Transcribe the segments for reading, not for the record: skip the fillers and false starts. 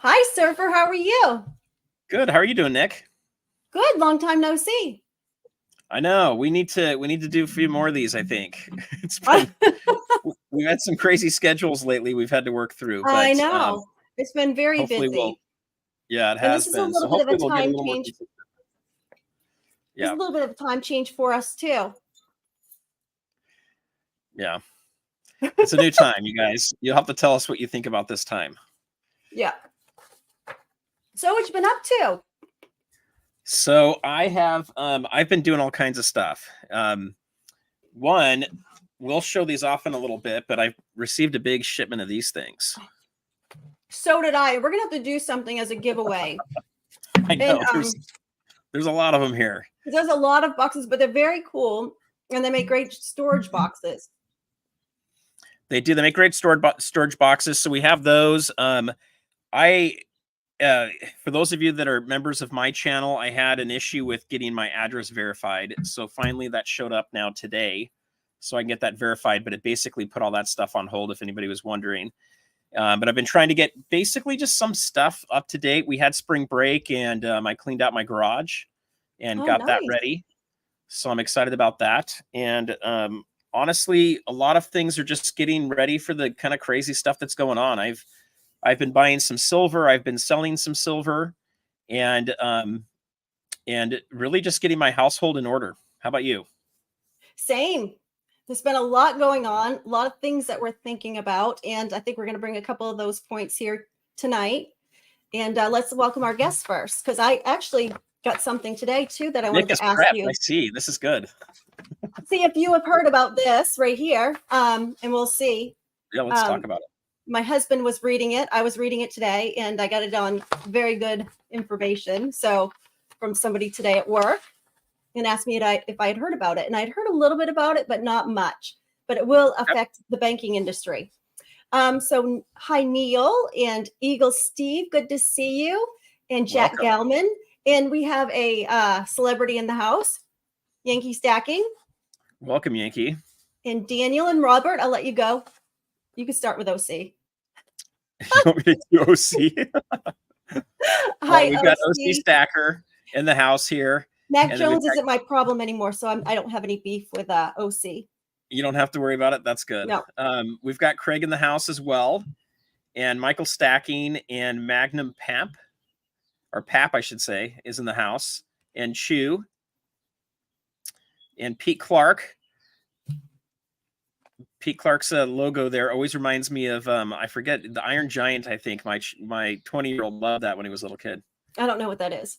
Hi, Surfer. How are you? Good. How are you doing, Nick? Good. Long time no see. I know we need to do a few more of these. I think it's been we've had some crazy schedules lately. We've had to work through, but I know it's been very hopefully busy. Yeah, it And has this is a been. So little bit of hopefully a we'll get a time little more change. consistent. It's a little bit of a time change for us too. Yeah, it's a new time, you guys. You'll have to tell us what you think about this time. Yeah. So what you been up to? So I have I've been doing all kinds of stuff. One, we'll show these off in a little bit, but I've received a big shipment of these things. So did I. We're gonna have to do something as a giveaway. I know there's a lot of them here. There's a lot of boxes, but they're very cool, and they make great storage boxes. They do. They make great storage boxes. So we have those. For those of you that are members of my channel, I had an issue with getting my address verified. So finally that showed up now today. So I can get that verified, but it basically put all that stuff on hold if anybody was wondering. But I've been trying to get basically just some stuff up to date. We had spring break and I cleaned out my garage and got that ready. So I'm excited about that. And honestly, a lot of things are just getting ready for the kind of crazy stuff that's going on. I've been buying some silver. I've been selling some silver, and really just getting my household in order. How about you? Same. There's been a lot going on, a lot of things that we're thinking about, and I think we're going to bring a couple of those points here tonight. And let's welcome our guests first, because I actually got something today too that I wanted to ask you. I see. This is good. See if you have heard about this right here, and we'll see. Yeah, let's talk about it. My husband was reading it. I was reading it today, and I got it on very good information. So from somebody today at work, and asked me if I had heard about it. And I'd heard a little bit about it, but not much. But it will affect the banking industry. So hi, Neil and Eagle Steve. Good to see you. And Jack Galman. And we have a celebrity in the house, Yankee Stacking. Welcome, Yankee. And Daniel and Robert, I'll let you go. You can start with OC. You want me to do OC? Hi, we've got OC Stacker in the house here. Mac Jones isn't my problem anymore, so I don't have any beef with OC. You don't have to worry about it. That's good. No. We've got Craig in the house as well, and Michael Stacking and Magnum Pap, or Pap, I should say, is in the house, and Chew, and Pete Clark. Pete Clark's logo there always reminds me of I forget, the Iron Giant. I think my 20-year-old loved that when he was a little kid. I don't know what that is.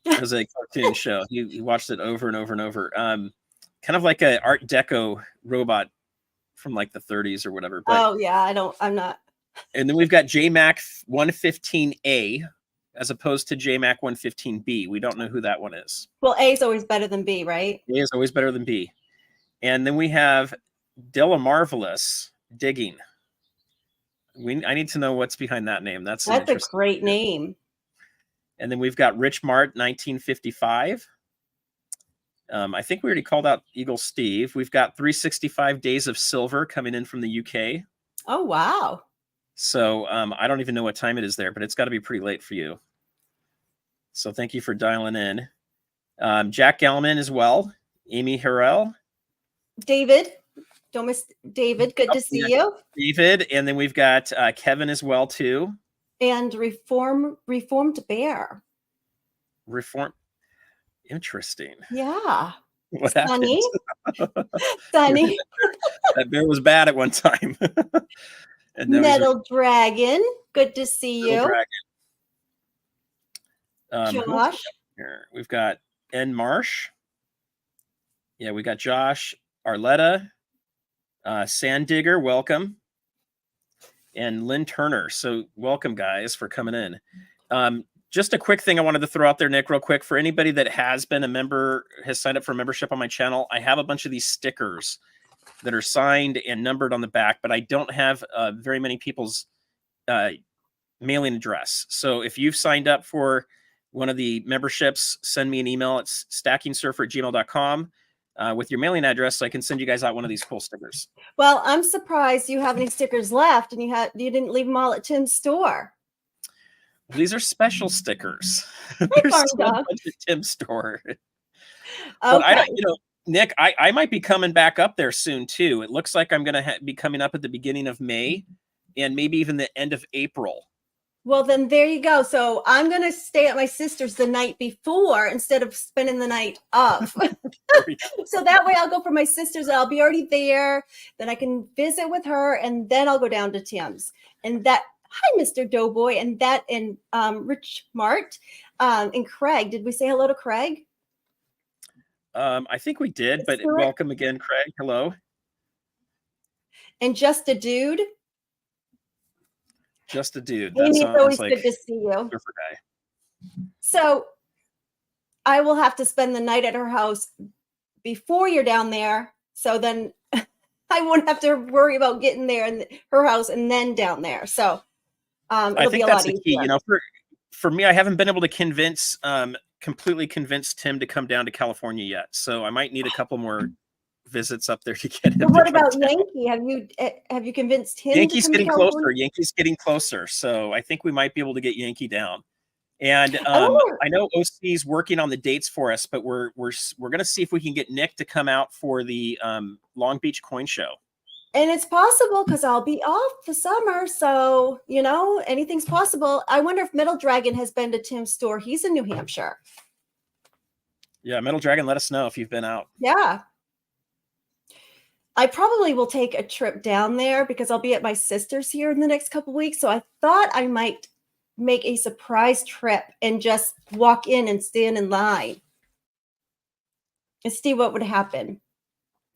It was a cartoon show. He watched it over and over and over. Kind of like an Art Deco robot from like the 30s or whatever. But, I'm not. And then we've got JMac 115A as opposed to JMac 115B. We don't know who that one is. Well, A is always better than B, right? A is always better than B. And then we have Della Marvelous Digging. I need to know what's behind that name. That's a great name. And then we've got Rich Mart 1955. I think we already called out Eagle Steve. We've got 365 Days of Silver coming in from the UK. Oh, wow. So I don't even know what time it is there, but it's got to be pretty late for you. So thank you for dialing in. Jack Galman as well. Amy Harrell. David. Don't miss David. Good to see you. David. And then we've got Kevin as well, too. And Reformed Bear. Interesting. Yeah. What happened? Sunny. That bear was bad at one time. Metal Dragon. Good to see you. Josh. We've got N. Marsh. Yeah, we got Josh Arletta. Sand Digger, welcome. And Lynn Turner. So welcome, guys, for coming in. Just a quick thing I wanted to throw out there, Nick, real quick. For anybody that has been a member, has signed up for membership on my channel, I have a bunch of these stickers that are signed and numbered on the back, but I don't have very many people's mailing address. So if you've signed up for one of the memberships, send me an email. It's stackingsurfer@gmail.com. With your mailing address, so I can send you guys out one of these cool stickers. Well, I'm surprised you have any stickers left, and you didn't leave them all at Tim's store. These are special stickers. Hi, They're Barn still Dog. at the Tim store. But I Okay. don't, Nick, I might be coming back up there soon too. It looks like I'm going to be coming up at the beginning of May and maybe even the end of April. Well, then there you go. So I'm going to stay at my sister's the night before instead of spending the night of. So that way I'll go for my sister's. I'll be already there. Then I can visit with her, and then I'll go down to Tim's. And that, hi, Mr. Doughboy, and that, and Rich Mart, and Craig. Did we say hello to Craig? I think we did, but Stuart? welcome again, Craig. Hello. And Just a Dude. Just a Dude. That Amy's sounds always like good to see you. surfer guy. So I will have to spend the night at her house before you're down there. So then I won't have to worry about getting there in her house and then down there. So I it'll think be a that's lot the key. easier. For me, I haven't been able to completely convince Tim to come down to California yet. So I might need a couple more visits up there to get him. But what about Yankee? Have you convinced him? Yankee's to come getting to closer. Yankee's getting closer. So I think we might be able to get Yankee down. And I know OC's working on the dates for us, but we're going to see if we can get Nick to come out for the Long Beach Coin Show. And it's possible because I'll be off the summer. So, anything's possible. I wonder if Metal Dragon has been to Tim's store. He's in New Hampshire. Yeah, Metal Dragon, let us know if you've been out. Yeah. I probably will take a trip down there because I'll be at my sister's here in the next couple of weeks. So I thought I might make a surprise trip and just walk in and stand in line and see what would happen.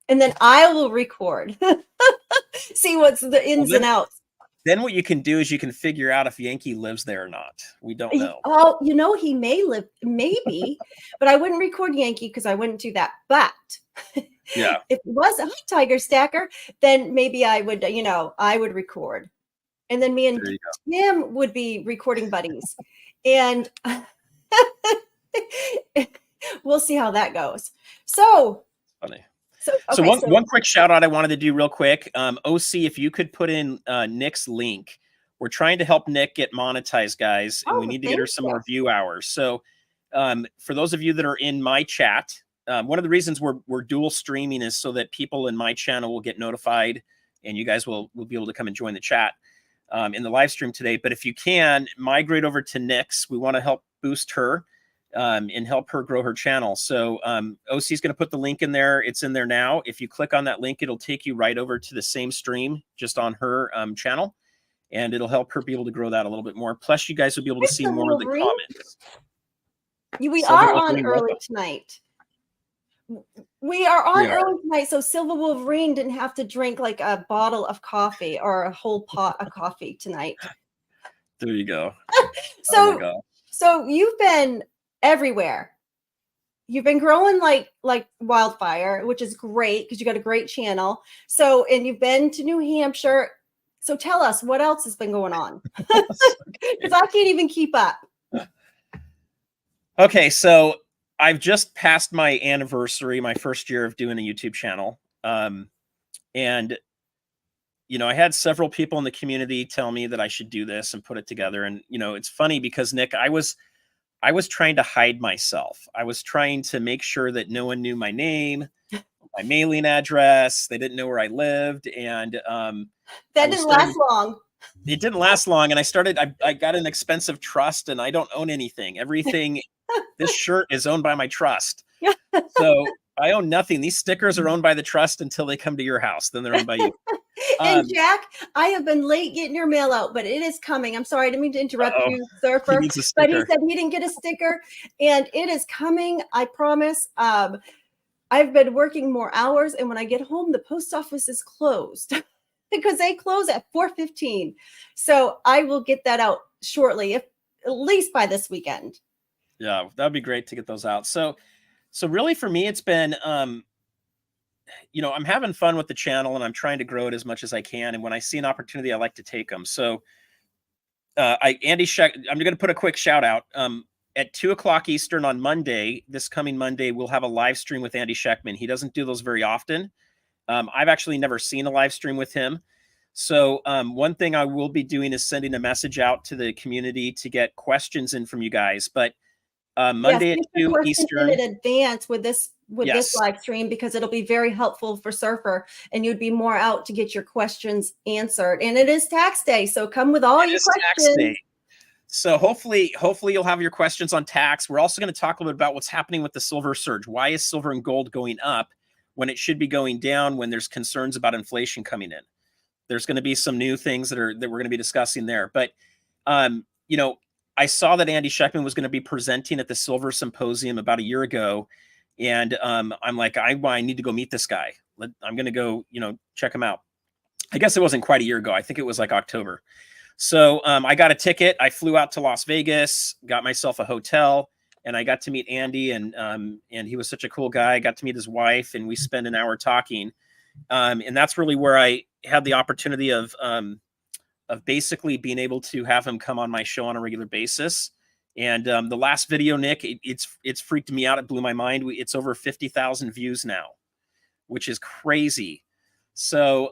And then I will record, see what's the ins and outs. Then what you can do is you can figure out if Yankee lives there or not. We don't know. Oh, he may live, maybe, but I wouldn't record Yankee because I wouldn't do that. But yeah, if it was a Tiger Stacker, then maybe I would, I would record. And then me and Tim would be recording buddies. And we'll see how that goes. So funny. So one quick shout out I wanted to do real quick. OC, if you could put in Nick's link. We're trying to help Nick get monetized, guys, and we need to get her some more view hours. So for those of you that are in my chat, one of the reasons we're dual streaming is so that people in my channel will get notified and you guys will be able to come and join the chat in the live stream today. But if you can, migrate over to Nick's. We want to help boost her and help her grow her channel. So OC is going to put the link in there. It's in there now. If you click on that link, it'll take you right over to the same stream just on her channel. And it'll help her be able to grow that a little bit more. Plus, you guys will be able to see more of the comments. We are on early tonight. We are on early tonight, so Silver Wolverine didn't have to drink like a bottle of coffee or a whole pot of coffee tonight. There you go. So you've been everywhere. You've been growing like wildfire, which is great because you got a great channel. So, and you've been to New Hampshire. So tell us what else has been going on because I can't even keep up. Okay, so I've just passed my anniversary, my first year of doing a YouTube channel. And, I had several people in the community tell me that I should do this and put it together. And, it's funny because, Nick, I was trying to hide myself. I was trying to make sure that no one knew my name, my mailing address. They didn't know where I lived. And that didn't last long. It didn't last long. And I got an expensive trust and I don't own anything. Everything, this shirt is owned by my trust. So I own nothing. These stickers are owned by the trust until they come to your house. Then they're owned by you. And Jack, I have been late getting your mail out, but it is coming. I'm sorry, I didn't mean to interrupt you, Surfer. But he said he didn't get a sticker, and it is coming. I promise. I've been working more hours, and when I get home, the post office is closed because they close at 4:15. So I will get that out shortly, at least by this weekend. Yeah, that'd be great to get those out. So really for me, it's been, I'm having fun with the channel and I'm trying to grow it as much as I can. And when I see an opportunity, I like to take them. So Andy Scheck, I'm going to put a quick shout out. At 2:00 Eastern on Monday, this coming Monday, we'll have a live stream with Andy Scheckman. He doesn't do those very often. I've actually never seen a live stream with him. So one thing I will be doing is sending a message out to the community to get questions in from you guys. But Monday at get your 2 questions in Eastern. advance with this Yes. live stream, because it'll be very helpful for Surfer, and you'd be more out to get your questions answered. And it is tax day, so come with all your Tax day. questions. So hopefully you'll have your questions on tax. We're also going to talk a little bit about what's happening with the silver surge. Why is silver and gold going up when it should be going down, when there's concerns about inflation coming in? There's going to be some new things that we're going to be discussing there. But you know, I saw that Andy Scheckman was going to be presenting at the Silver Symposium about a year ago, and I'm like, I need to go meet this guy. I'm going to go, check him out. I guess it wasn't quite a year ago. I think it was like October. So I got a ticket. I flew out to Las Vegas, got myself a hotel, and I got to meet Andy, and he was such a cool guy. I got to meet his wife, and we spent an hour talking. And that's really where I had the opportunity of basically being able to have him come on my show on a regular basis. And the last video, Nick, it's freaked me out. It blew my mind. It's over 50,000 views now, which is crazy. So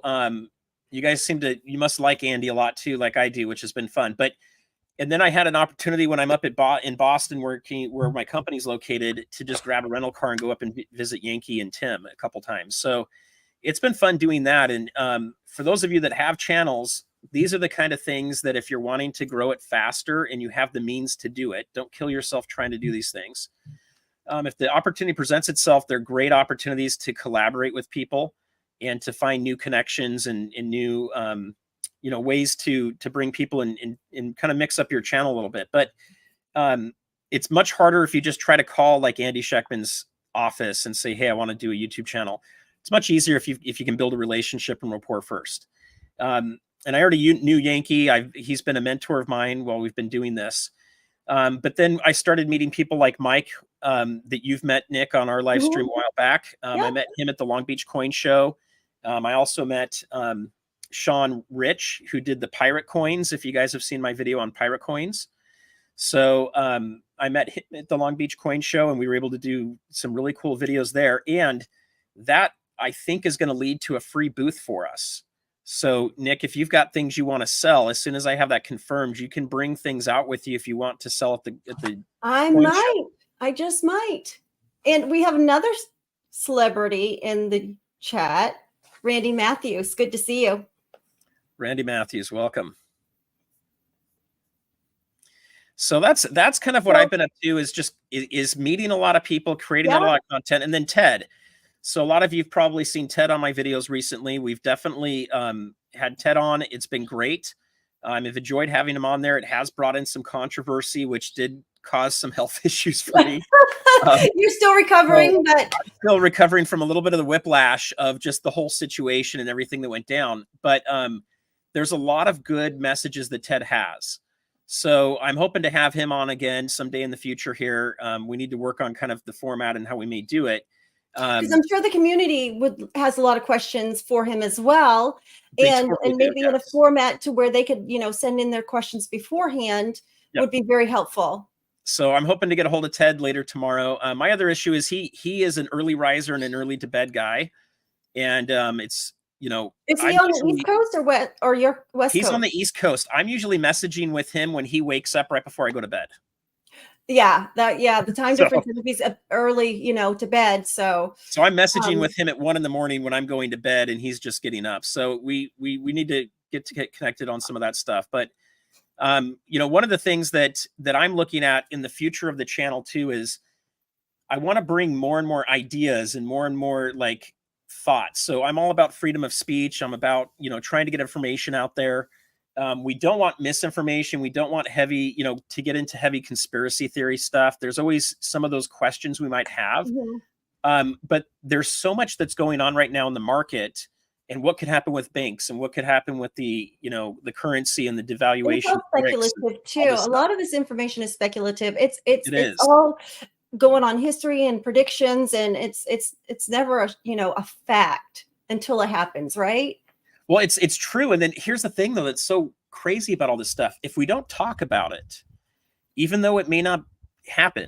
you guys you must like Andy a lot too, like I do, which has been fun. And then I had an opportunity when I'm up in Boston, where my company's located, to just grab a rental car and go up and visit Yankee and Tim a couple times. So it's been fun doing that. And for those of you that have channels, these are the kind of things that if you're wanting to grow it faster and you have the means to do it, don't kill yourself trying to do these things. If the opportunity presents itself, they're great opportunities to collaborate with people and to find new connections and new, ways to bring people and kind of mix up your channel a little bit. But it's much harder if you just try to call like Andy Scheckman's office and say, hey, I want to do a YouTube channel. It's much easier if you can build a relationship and rapport first. And I already knew Yankee. He's been a mentor of mine while we've been doing this. But then I started meeting people like Mike, that you've met, Nick, on our live stream a while back. I met him at the Long Beach Coin Show. I also met Sean Rich, who did the pirate coins, if you guys have seen my video on pirate coins. So I met him at the Long Beach Coin Show, and we were able to do some really cool videos there. And that, I think, is going to lead to a free booth for us. So, Nick, if you've got things you want to sell, as soon as I have that confirmed, you can bring things out with you if you want to sell at the I might. Show. I just might. And we have another celebrity in the chat, Randy Matthews. Good to see you. Randy Matthews, welcome. So that's kind of what I've been up to, is meeting a lot of people, creating a lot of content, and then Ted. So a lot of you've probably seen Ted on my videos recently. We've definitely had Ted on. It's been great. I've enjoyed having him on there. It has brought in some controversy, which did cause some health issues for me. You're still recovering, but I'm still recovering from a little bit of the whiplash of just the whole situation and everything that went down. But there's a lot of good messages that Ted has. So I'm hoping to have him on again someday in the future here. We need to work on kind of the format and how we may do it. Because I'm sure the community has a lot of questions for him as well, and maybe in a format to where they could, send in their questions beforehand would be very helpful. So I'm hoping to get a hold of Ted later tomorrow. My other issue is he is an early riser and an early to bed guy, and it's is he on the East Coast or your West Coast? He's on the East Coast. I'm usually messaging with him when he wakes up right before I go to bed. The time difference is he's early, to bed. So I'm messaging with him at 1 a.m. when I'm going to bed, and he's just getting up. So we need to get connected on some of that stuff. But one of the things that I'm looking at in the future of the channel too is I want to bring more and more ideas and more like thoughts. So I'm all about freedom of speech. I'm about trying to get information out there. We don't want misinformation. We don't want heavy, to get into heavy conspiracy theory stuff. There's always some of those questions we might have. But there's so much that's going on right now in the market, and what could happen with banks, and what could happen with the currency and the devaluation. It's all speculative too. A lot of this information is speculative. It's all going on history and predictions, and it's never a fact until it happens, right? Well, it's true. And then here's the thing, though, that's so crazy about all this stuff. If we don't talk about it, even though it may not happen,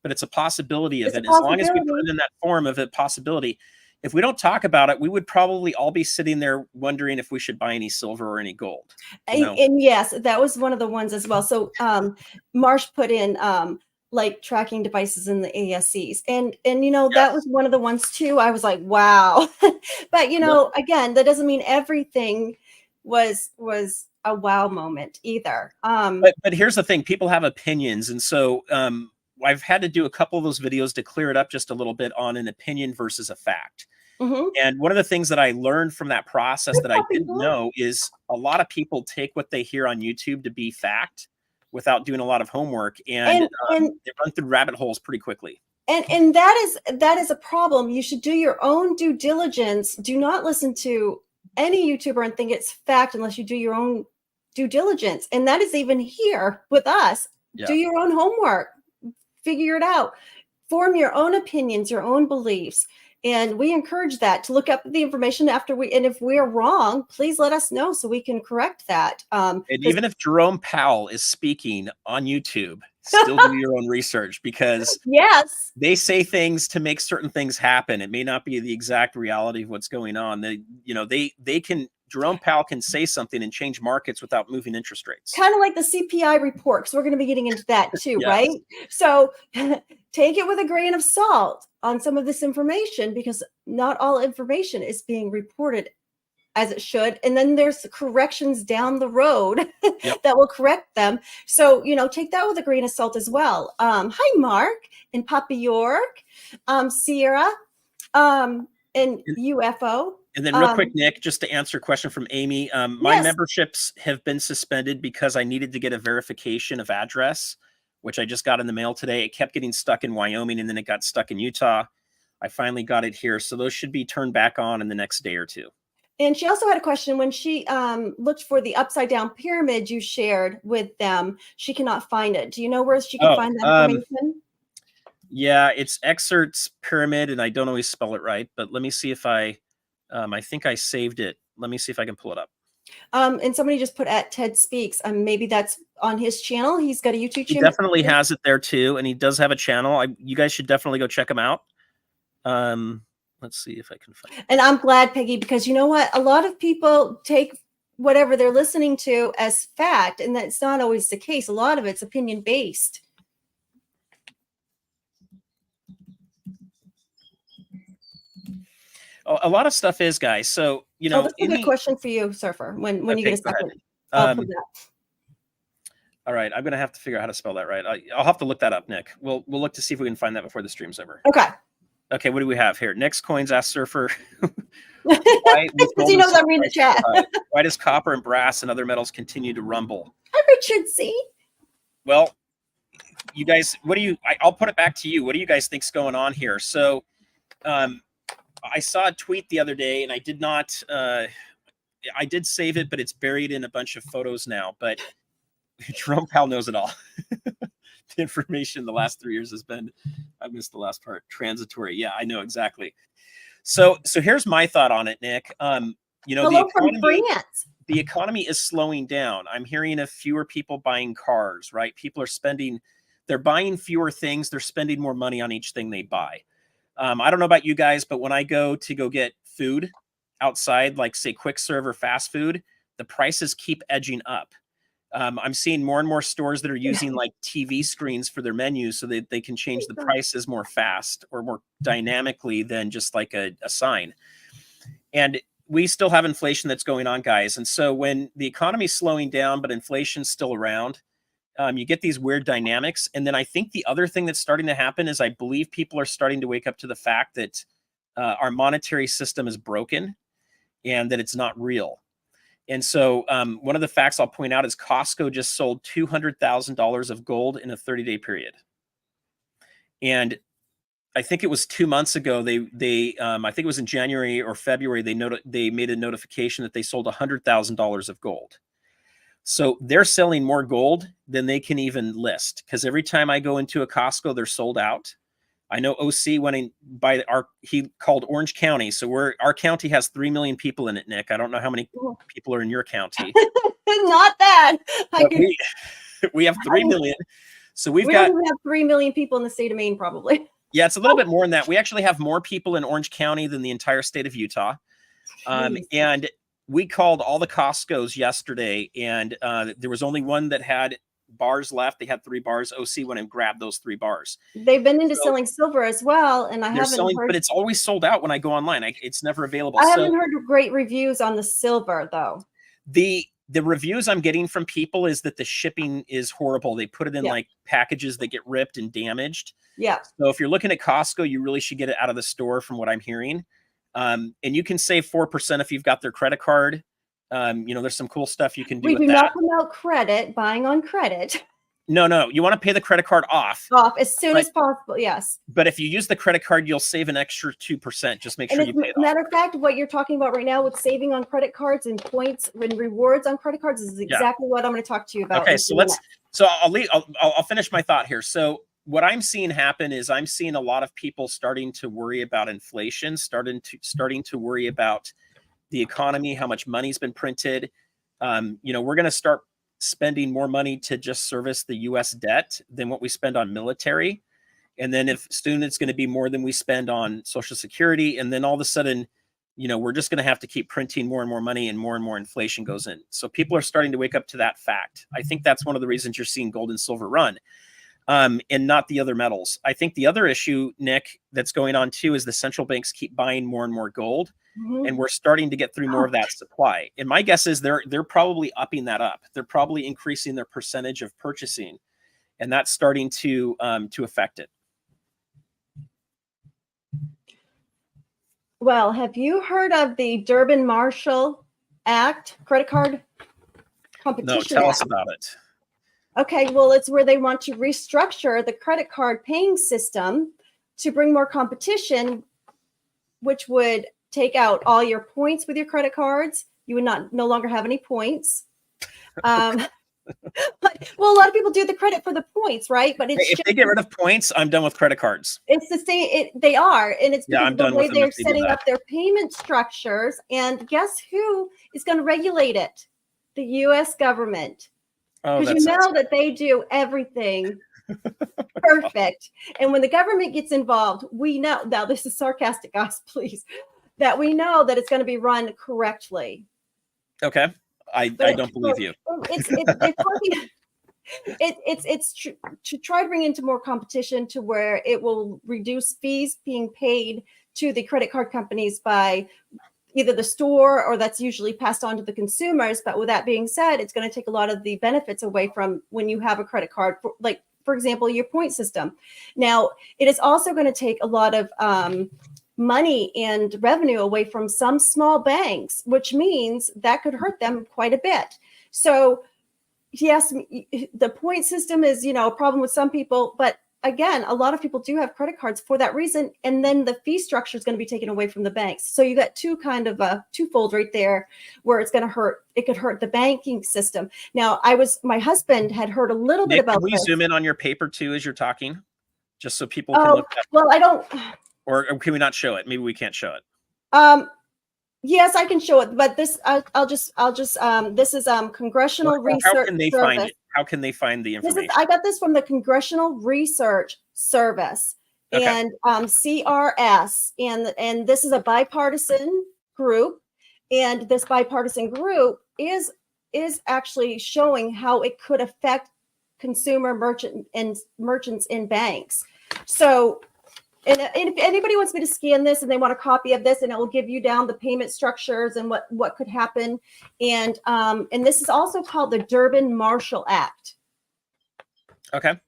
but it's a possibility of it, as long as we put it in that form of a possibility, if we don't talk about it, we would probably all be sitting there wondering if we should buy any silver or any gold. And yes, that was one of the ones as well. So Marsh put in like tracking devices in the ASCs, and that was one of the ones too. I was like, wow. But again, that doesn't mean everything was a wow moment either. But here's the thing: people have opinions, and so I've had to do a couple of those videos to clear it up just a little bit on an opinion versus a fact. And one of the things that I learned from that process that I didn't know is a lot of people take what they hear on YouTube to be fact without doing a lot of homework, and they run through rabbit holes pretty quickly. And that is a problem. You should do your own due diligence. Do not listen to any YouTuber and think it's fact unless you do your own due diligence. And that is even here with us. Yeah. Do your own homework. Figure it out. Form your own opinions, your own beliefs. And we encourage that, to look up the information and if we're wrong, please let us know so we can correct that. And even if Jerome Powell is speaking on YouTube, still do your own research, because yes, they say things to make certain things happen. It may not be the exact reality of what's going on. Jerome Powell can say something and change markets without moving interest rates. Kind of like the CPI report, because we're going to be getting into that too, yes. Right? So take it with a grain of salt on some of this information, because not all information is being reported as it should. And then there's corrections down the road that will correct them. So, take that with a grain of salt as well. Hi, Mark and Papa York, Sierra, and UFO. And then real quick, Nick, just to answer a question from Amy, my memberships have been suspended because I needed to get a verification of address, which I just got in the mail today. It kept getting stuck in Wyoming, and then it got stuck in Utah. I finally got it here. So those should be turned back on in the next day or two. And she also had a question. When she looked for the upside down pyramid you shared with them, she cannot find it. Do you know where she can find that information? Yeah, it's Excerpts Pyramid, and I don't always spell it right, but let me see if I think I saved it. Let me see if I can pull it up. And somebody just put at Ted Speaks. Maybe that's on his channel. He's got a YouTube channel. He definitely has it there too, and he does have a channel. You guys should definitely go check him out. Let's see if I can find it. And I'm glad, Peggy, because you know what? A lot of people take whatever they're listening to as fact, and that's not always the case. A lot of it's opinion based. Oh, a lot of stuff is, guys. So, that's a good question for you, Surfer, when you get a second. All right. I'm going to have to figure out how to spell that right. I'll have to look that up, Nick. We'll look to see if we can find that before the stream's over. Okay. Okay. What do we have here? Next Coins asks Surfer. Because he knows I'm reading the chat. Why does copper and brass and other metals continue to rumble? Hi, Richard C. Well, you guys, I'll put it back to you. What do you guys think's going on here? So, I saw a tweet the other day, and I did not, I did save it, but it's buried in a bunch of photos now. But Jerome Powell knows it all. The information in the last 3 years has been, I missed the last part, transitory. Yeah, I know exactly. So here's my thought on it, Nick. The economy is slowing down. I'm hearing of fewer people buying cars, right? People are they're buying fewer things. They're spending more money on each thing they buy. I don't know about you guys, but when I go get food outside, like say quick serve or fast food, the prices keep edging up. I'm seeing more and more stores that are using like TV screens for their menus so that they can change the prices more fast or more dynamically than just like a sign. And we still have inflation that's going on, guys. And so when the economy is slowing down, but inflation's still around, you get these weird dynamics. And then I think the other thing that's starting to happen is I believe people are starting to wake up to the fact that our monetary system is broken and that it's not real. And so one of the facts I'll point out is Costco just sold $200,000 of gold in a 30-day period. And I think it was 2 months ago, I think it was in January or February, they made a notification that they sold $100,000 of gold. So they're selling more gold than they can even list, because every time I go into a Costco, they're sold out. I know OC went in he called Orange County. So our county has 3 million people in it, Nick. I don't know how many people are in your county. Not that. We have 3 million. So we have 3 million people in the state of Maine, probably. Yeah, it's a little bit more than that. We actually have more people in Orange County than the entire state of Utah. And we called all the Costco's yesterday, and there was only one that had bars left. They had 3 bars. OC went and grabbed those 3 bars. They've been into selling silver as well, and I They're haven't selling, heard. but it's always sold out when I go online. It's never available. I haven't heard great reviews on the silver though. The reviews I'm getting from people is that the shipping is horrible. They put it in like packages that get ripped and damaged. Yeah. So if you're looking at Costco, you really should get it out of the store, from what I'm hearing. And you can save 4% if you've got their credit card. You know, there's some cool stuff you can do. We do not promote credit, buying on credit. No, you want to pay the credit card off As soon as possible. Yes. But if you use the credit card, you'll save an extra 2%. Just make sure you pay it off. Matter of fact, what you're talking about right now with saving on credit cards and points and rewards on credit cards is exactly what I'm going to talk to you about. Okay, so I'll finish my thought here. So what I'm seeing happen is I'm seeing a lot of people starting to worry about inflation, starting to worry about the economy, how much money's been printed. You know, we're going to start spending more money to just service the U.S. debt than what we spend on military. And then if soon it's going to be more than we spend on Social Security. And then all of a sudden, you know, we're just going to have to keep printing more and more inflation goes in. So people are starting to wake up to that fact. I think that's one of the reasons you're seeing gold and silver run, and not the other metals. I think the other issue, Nick, that's going on too, is the central banks keep buying more and more gold. And we're starting to get through more of that supply. And my guess is they're probably upping that up. They're probably increasing their percentage of purchasing, and that's starting to affect it. Well, have you heard of the Durbin-Marshall Act, credit card competition? No, tell us about it. Okay, well, it's where they want to restructure the credit card paying system to bring more competition, which would take out all your points with your credit cards. You would no longer have any points. But, well, a lot of people do the credit for the points, right? But if they get rid of points, I'm done with credit cards. It's the same. They are, and it's because I'm done the way with them they're if they do setting that. up their payment structures. And guess who is going to regulate it? The U.S. government. Because you know that they do everything perfect. And when the government gets involved, we know, now this is sarcastic, guys, please, that we know that it's going to be run correctly. Okay. I don't believe you. It's to try to bring into more competition to where it will reduce fees being paid to the credit card companies by either the store, or that's usually passed on to the consumers. But with that being said, it's going to take a lot of the benefits away from when you have a credit card, for example, your point system. Now, it is also going to take a lot of money and revenue away from some small banks, which means that could hurt them quite a bit. So yes, the point system is, a problem with some people, but again, a lot of people do have credit cards for that reason. And then the fee structure is going to be taken away from the banks. So you got twofold right there, where it's going to hurt. It could hurt the banking system. Now, my husband had heard a little bit about. Can we zoom in on your paper too as you're talking, just so people can look at it? Well, I don't. Or can we not show it? Maybe we can't show it. Yes, I can show it, but this I'll just this is Congressional Research How can they Service. find it? How can they find the information? I got this from the Congressional Research Service, Okay. and CRS, and this is a bipartisan group, and this bipartisan group is actually showing how it could affect consumer merchants in banks. So. And if anybody wants me to scan this and they want a copy of this, and it will give you down the payment structures and what could happen. And this is also called the Durbin-Marshall Act. Okay.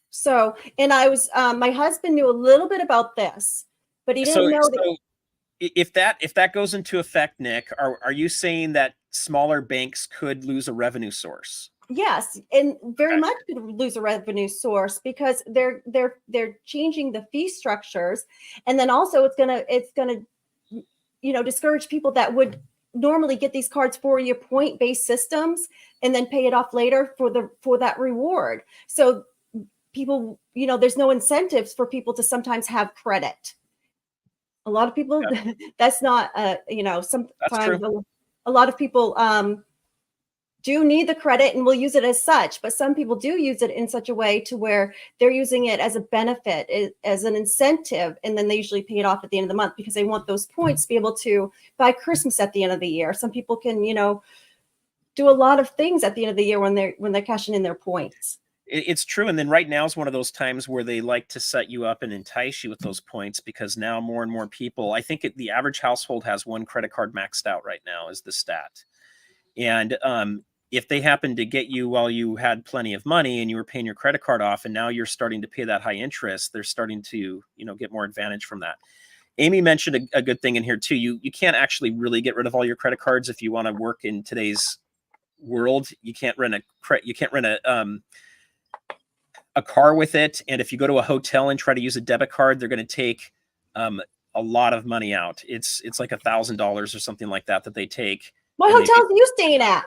So, and I was, my husband knew a little bit about this, but he didn't know that. If that goes into effect, Nick, are you saying that smaller banks could lose a revenue source? Yes, and very much could lose a revenue source, because they're changing the fee structures, and then also it's gonna discourage people that would normally get these cards for your point-based systems and then pay it off later for that reward. So people, there's no incentives for people to sometimes have credit. A lot of people, that's not sometimes a lot of people do need the credit and will use it as such, but some people do use it in such a way to where they're using it as a benefit, as an incentive, and then they usually pay it off at the end of the month because they want those points to be able to buy Christmas at the end of the year. Some people can, do a lot of things at the end of the year when they're cashing in their points. It's true. And then right now is one of those times where they like to set you up and entice you with those points, because now more and more people, I think the average household has one credit card maxed out right now is the stat. And if they happen to get you while you had plenty of money and you were paying your credit card off, and now you're starting to pay that high interest, they're starting to, get more advantage from that. Amy mentioned a good thing in here too. You can't actually really get rid of all your credit cards if you want to work in today's world. You can't rent a car with it. And if you go to a hotel and try to use a debit card, they're going to take a lot of money out. It's like $1,000 or something like that they take. What hotels are you staying at?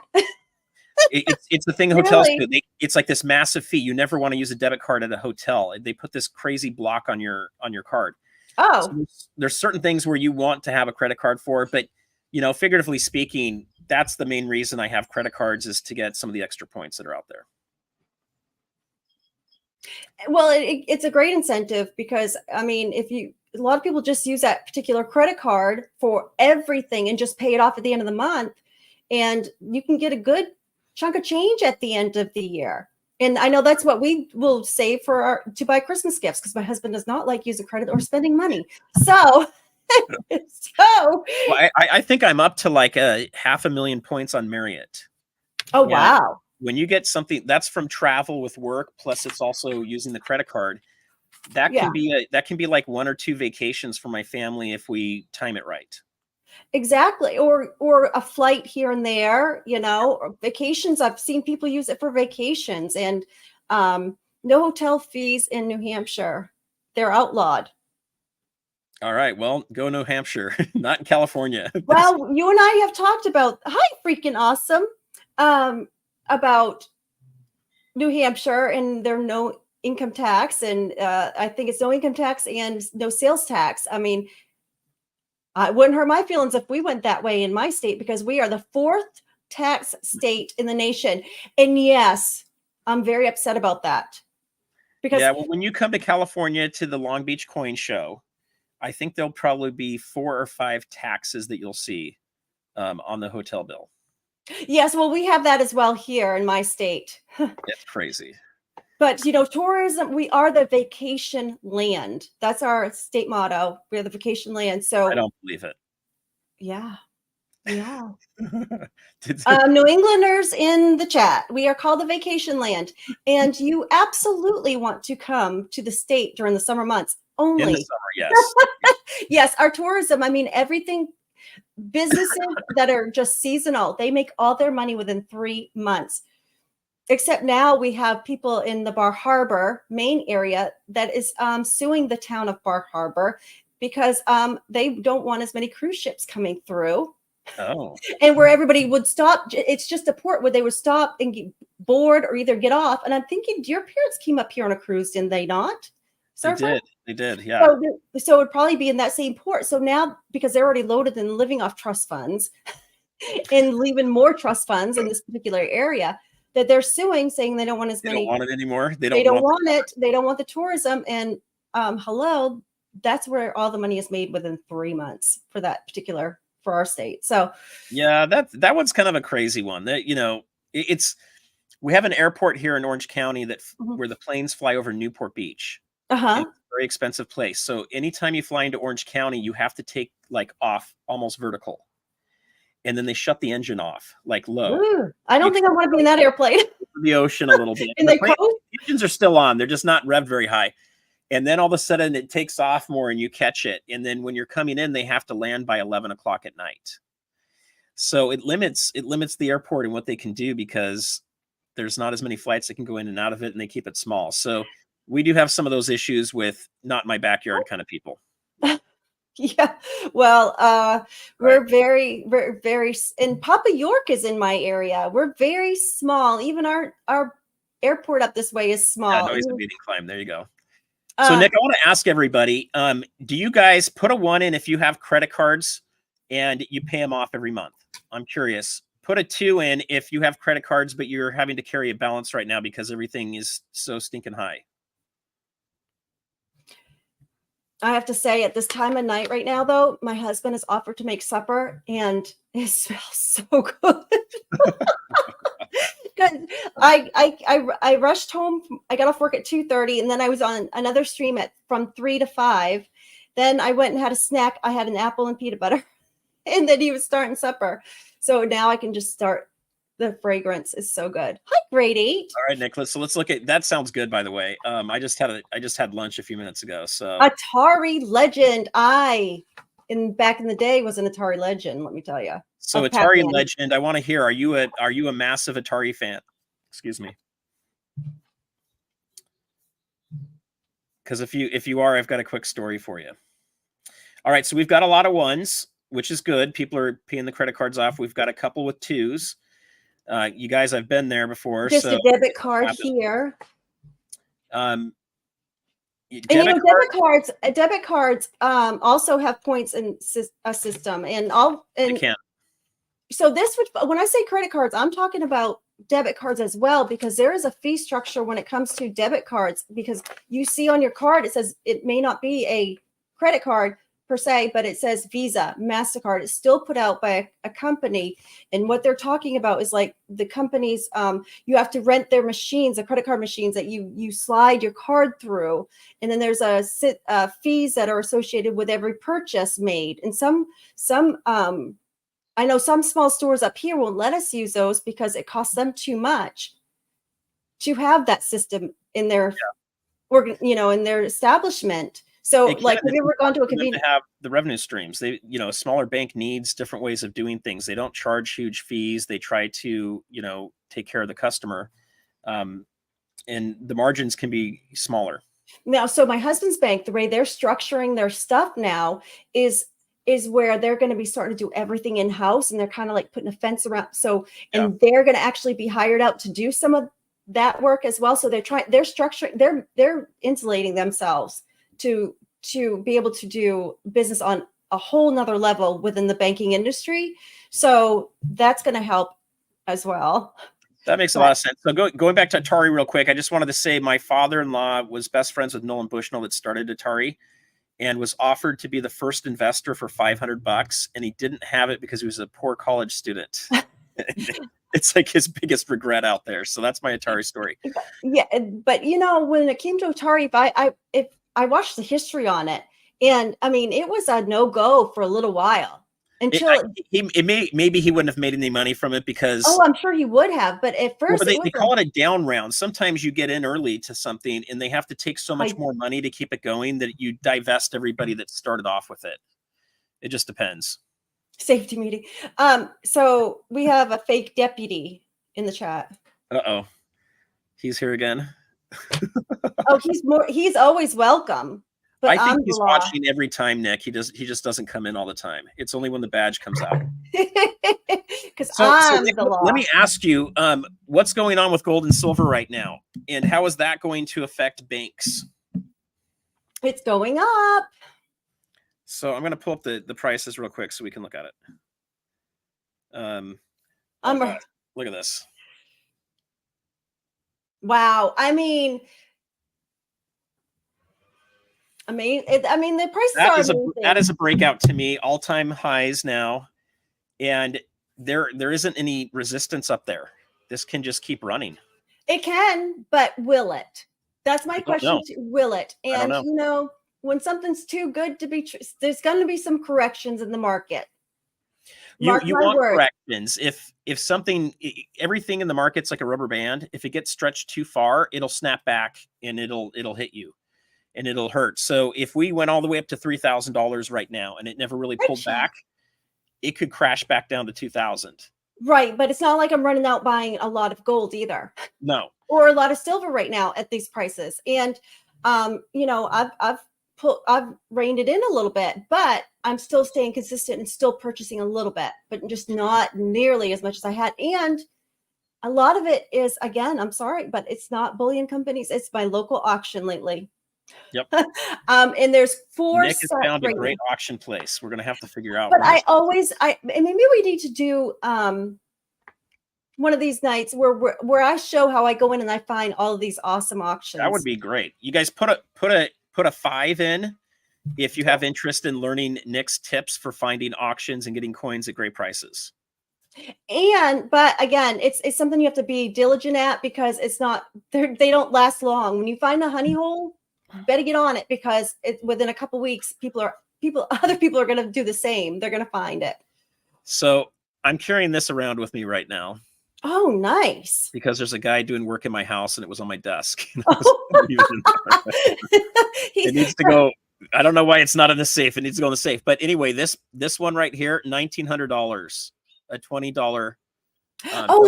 It's the thing hotels do. It's like this massive fee. You never want to use a debit card at a hotel. They put this crazy block on your card. Oh, so there's certain things where you want to have a credit card for, but figuratively speaking, that's the main reason I have credit cards, is to get some of the extra points that are out there. Well, it's a great incentive because, I mean, a lot of people just use that particular credit card for everything and just pay it off at the end of the month. And you can get a good chunk of change at the end of the year. And I know that's what we will save to buy Christmas gifts, because my husband does not like using credit or spending money. So, well, I think I'm up to like 500,000 points on Marriott. Oh, wow. When you get something that's from travel with work, plus it's also using the credit card, that can be like 1 or 2 vacations for my family if we time it right. Exactly. Or a flight here and there, or vacations. I've seen people use it for vacations, and no hotel fees in New Hampshire. They're outlawed. All right. Well, go New Hampshire, not in California. Well, you and I have talked about, freaking awesome, about New Hampshire and their no income tax. And I think it's no income tax and no sales tax. I mean, it wouldn't hurt my feelings if we went that way in my state, because we are the 4th tax state in the nation. And yes, I'm very upset about that. Because well, when you come to California to the Long Beach Coin Show, I think there'll probably be 4 or 5 taxes that you'll see on the hotel bill. Yes, well, we have that as well here in my state. It's crazy. But, tourism, we are the vacation land. That's our state motto. We're the vacation land. So I don't believe it. Yeah. Yeah. New Englanders in the chat, we are called the vacation land. And you absolutely want to come to the state during the summer months only. In the summer, yes. Yes, our tourism, I mean, everything, businesses that are just seasonal, they make all their money within 3 months. Except now we have people in the Bar Harbor, Maine area that is suing the town of Bar Harbor because they don't want as many cruise ships coming through. Oh. And where everybody would stop. It's just a port where they would stop and get bored or either get off. And I'm thinking, your parents came up here on a cruise, didn't they not? They did. Yeah. So it would probably be in that same port. So now, because they're already loaded and living off trust funds and leaving more trust funds in this particular area, that they're suing, saying they don't want as many. They don't want it anymore. They don't want it. They don't want the tourism. And hello, that's where all the money is made within 3 months for that particular, for our state. So yeah, that one's kind of a crazy one. That we have an airport here in Orange County that where the planes fly over Newport Beach. It's a very expensive place. So anytime you fly into Orange County, you have to take like off almost vertical. And then they shut the engine off, like low. Ooh, I don't think I want to be in that airplane. The ocean a little bit. And the engines are still on. They're just not revved very high. And then all of a sudden it takes off more and you catch it. And then when you're coming in, they have to land by 11 o'clock at night. So it limits the airport and what they can do, because there's not as many flights that can go in and out of it, and they keep it small. So we do have some of those issues with not my backyard kind of people. Yeah. Well, we're very, very, very, and Papa York is in my area. We're very small. Even our airport up this way is small. Yeah, no, he's a meeting climb. There you go. So Nick, I want to ask everybody, do you guys put a 1 in if you have credit cards and you pay them off every month? I'm curious. put a 2 in if you have credit cards, but you're having to carry a balance right now because everything is so stinking high. I have to say, at this time of night right now, though, my husband has offered to make supper, and it smells so good. Because I rushed home. I got off work at 2:30, and then I was on another stream from 3 to 5. Then I went and had a snack. I had an apple and peanut butter, and then he was starting supper. So now I can just start. The fragrance is so good. Hi, grade 8. All right, Nicholas. So let's look at that. Sounds good, by the way. I just had lunch a few minutes ago. So Atari legend. Back in the day was an Atari legend. Let me tell you. So Atari legend. I want to hear. Are you a massive Atari fan? Excuse me. Because if you are, I've got a quick story for you. All right, so we've got a lot of 1s, which is good. People are paying the credit cards off. We've got a couple with 2s. You guys, I've been there before. Just a debit card here. Debit cards also have points in a system, they can. So when I say credit cards, I'm talking about debit cards as well, because there is a fee structure when it comes to debit cards, because you see on your card, it says it may not be a credit card per se, but it says Visa, MasterCard. It's still put out by a company. And what they're talking about is like the companies, you have to rent their machines, the credit card machines that you slide your card through. And then there's fees that are associated with every purchase made. And I know some small stores up here won't let us use those because it costs them too much to have that system in their, in their establishment. So, like, have you ever gone to a convenience? Have the revenue streams. They, a smaller bank needs different ways of doing things. They don't charge huge fees. They try to, take care of the customer, and the margins can be smaller. Now, so my husband's bank, the way they're structuring their stuff now is where they're going to be starting to do everything in house, and they're kind of like putting a fence around. So, and they're going to actually be hired out to do some of that work as well. So they're structuring, they're insulating themselves to be able to do business on a whole nother level within the banking industry. So that's going to help as well. That makes a lot of sense. So going back to Atari real quick, I just wanted to say my father-in-law was best friends with Nolan Bushnell that started Atari, and was offered to be the first investor for $500, and he didn't have it because he was a poor college student. It's like his biggest regret out there. So that's my Atari story. Yeah, but when it came to Atari, if I watched the history on it, and I mean, it was a no-go for a little while until maybe he wouldn't have made any money from it because I'm sure he would have, but at first they call it a down round. Sometimes you get in early to something and they have to take so much more money to keep it going that you divest everybody that started off with it. It just depends. Safety meeting. So we have a fake deputy in the chat. Uh-oh. He's here again. He's always welcome. But I think he's watching every time, Nick. He just doesn't come in all the time. It's only when the badge comes out. Because I'm the law. Let me ask you, what's going on with gold and silver right now? And how is that going to affect banks? It's going up. So I'm going to pull up the prices real quick so we can look at it. Look at this. Wow. I mean, the prices are amazing. That is a breakout to me. All-time highs now, and there isn't any resistance up there. This can just keep running. It can, but will it? That's my question. Will it? And when something's too good to be true, there's going to be some corrections in the market. You want corrections. If something, everything in the market's like a rubber band. If it gets stretched too far, it'll snap back and it'll hit you. And it'll hurt. So if we went all the way up to $3,000 right now and it never really pulled back, it could crash back down to 2,000. Right, but it's not like I'm running out buying a lot of gold either. No, or a lot of silver right now at these prices. And I've reined it in a little bit, but I'm still staying consistent and still purchasing a little bit, but just not nearly as much as I had. And a lot of it is, again, I'm sorry, but it's not bullion companies. It's my local auction lately. Yep. And there's 4. Nick has found a great auction place. We're going to have to figure out. But maybe we need to do one of these nights where I show how I go in and I find all of these awesome auctions. That would be great. You guys put a 5 in if you have interest in learning Nick's tips for finding auctions and getting coins at great prices. But again, it's something you have to be diligent at, because it's not, they don't last long. When you find a honey hole, you better get on it, because within a couple weeks, other people are going to do the same. They're going to find it. So I'm carrying this around with me right now. Oh, nice. Because there's a guy doing work in my house and it was on my desk. It needs to go. I don't know why it's not in the safe. It needs to go in the safe. But anyway, this one right here, $1,900, a $20.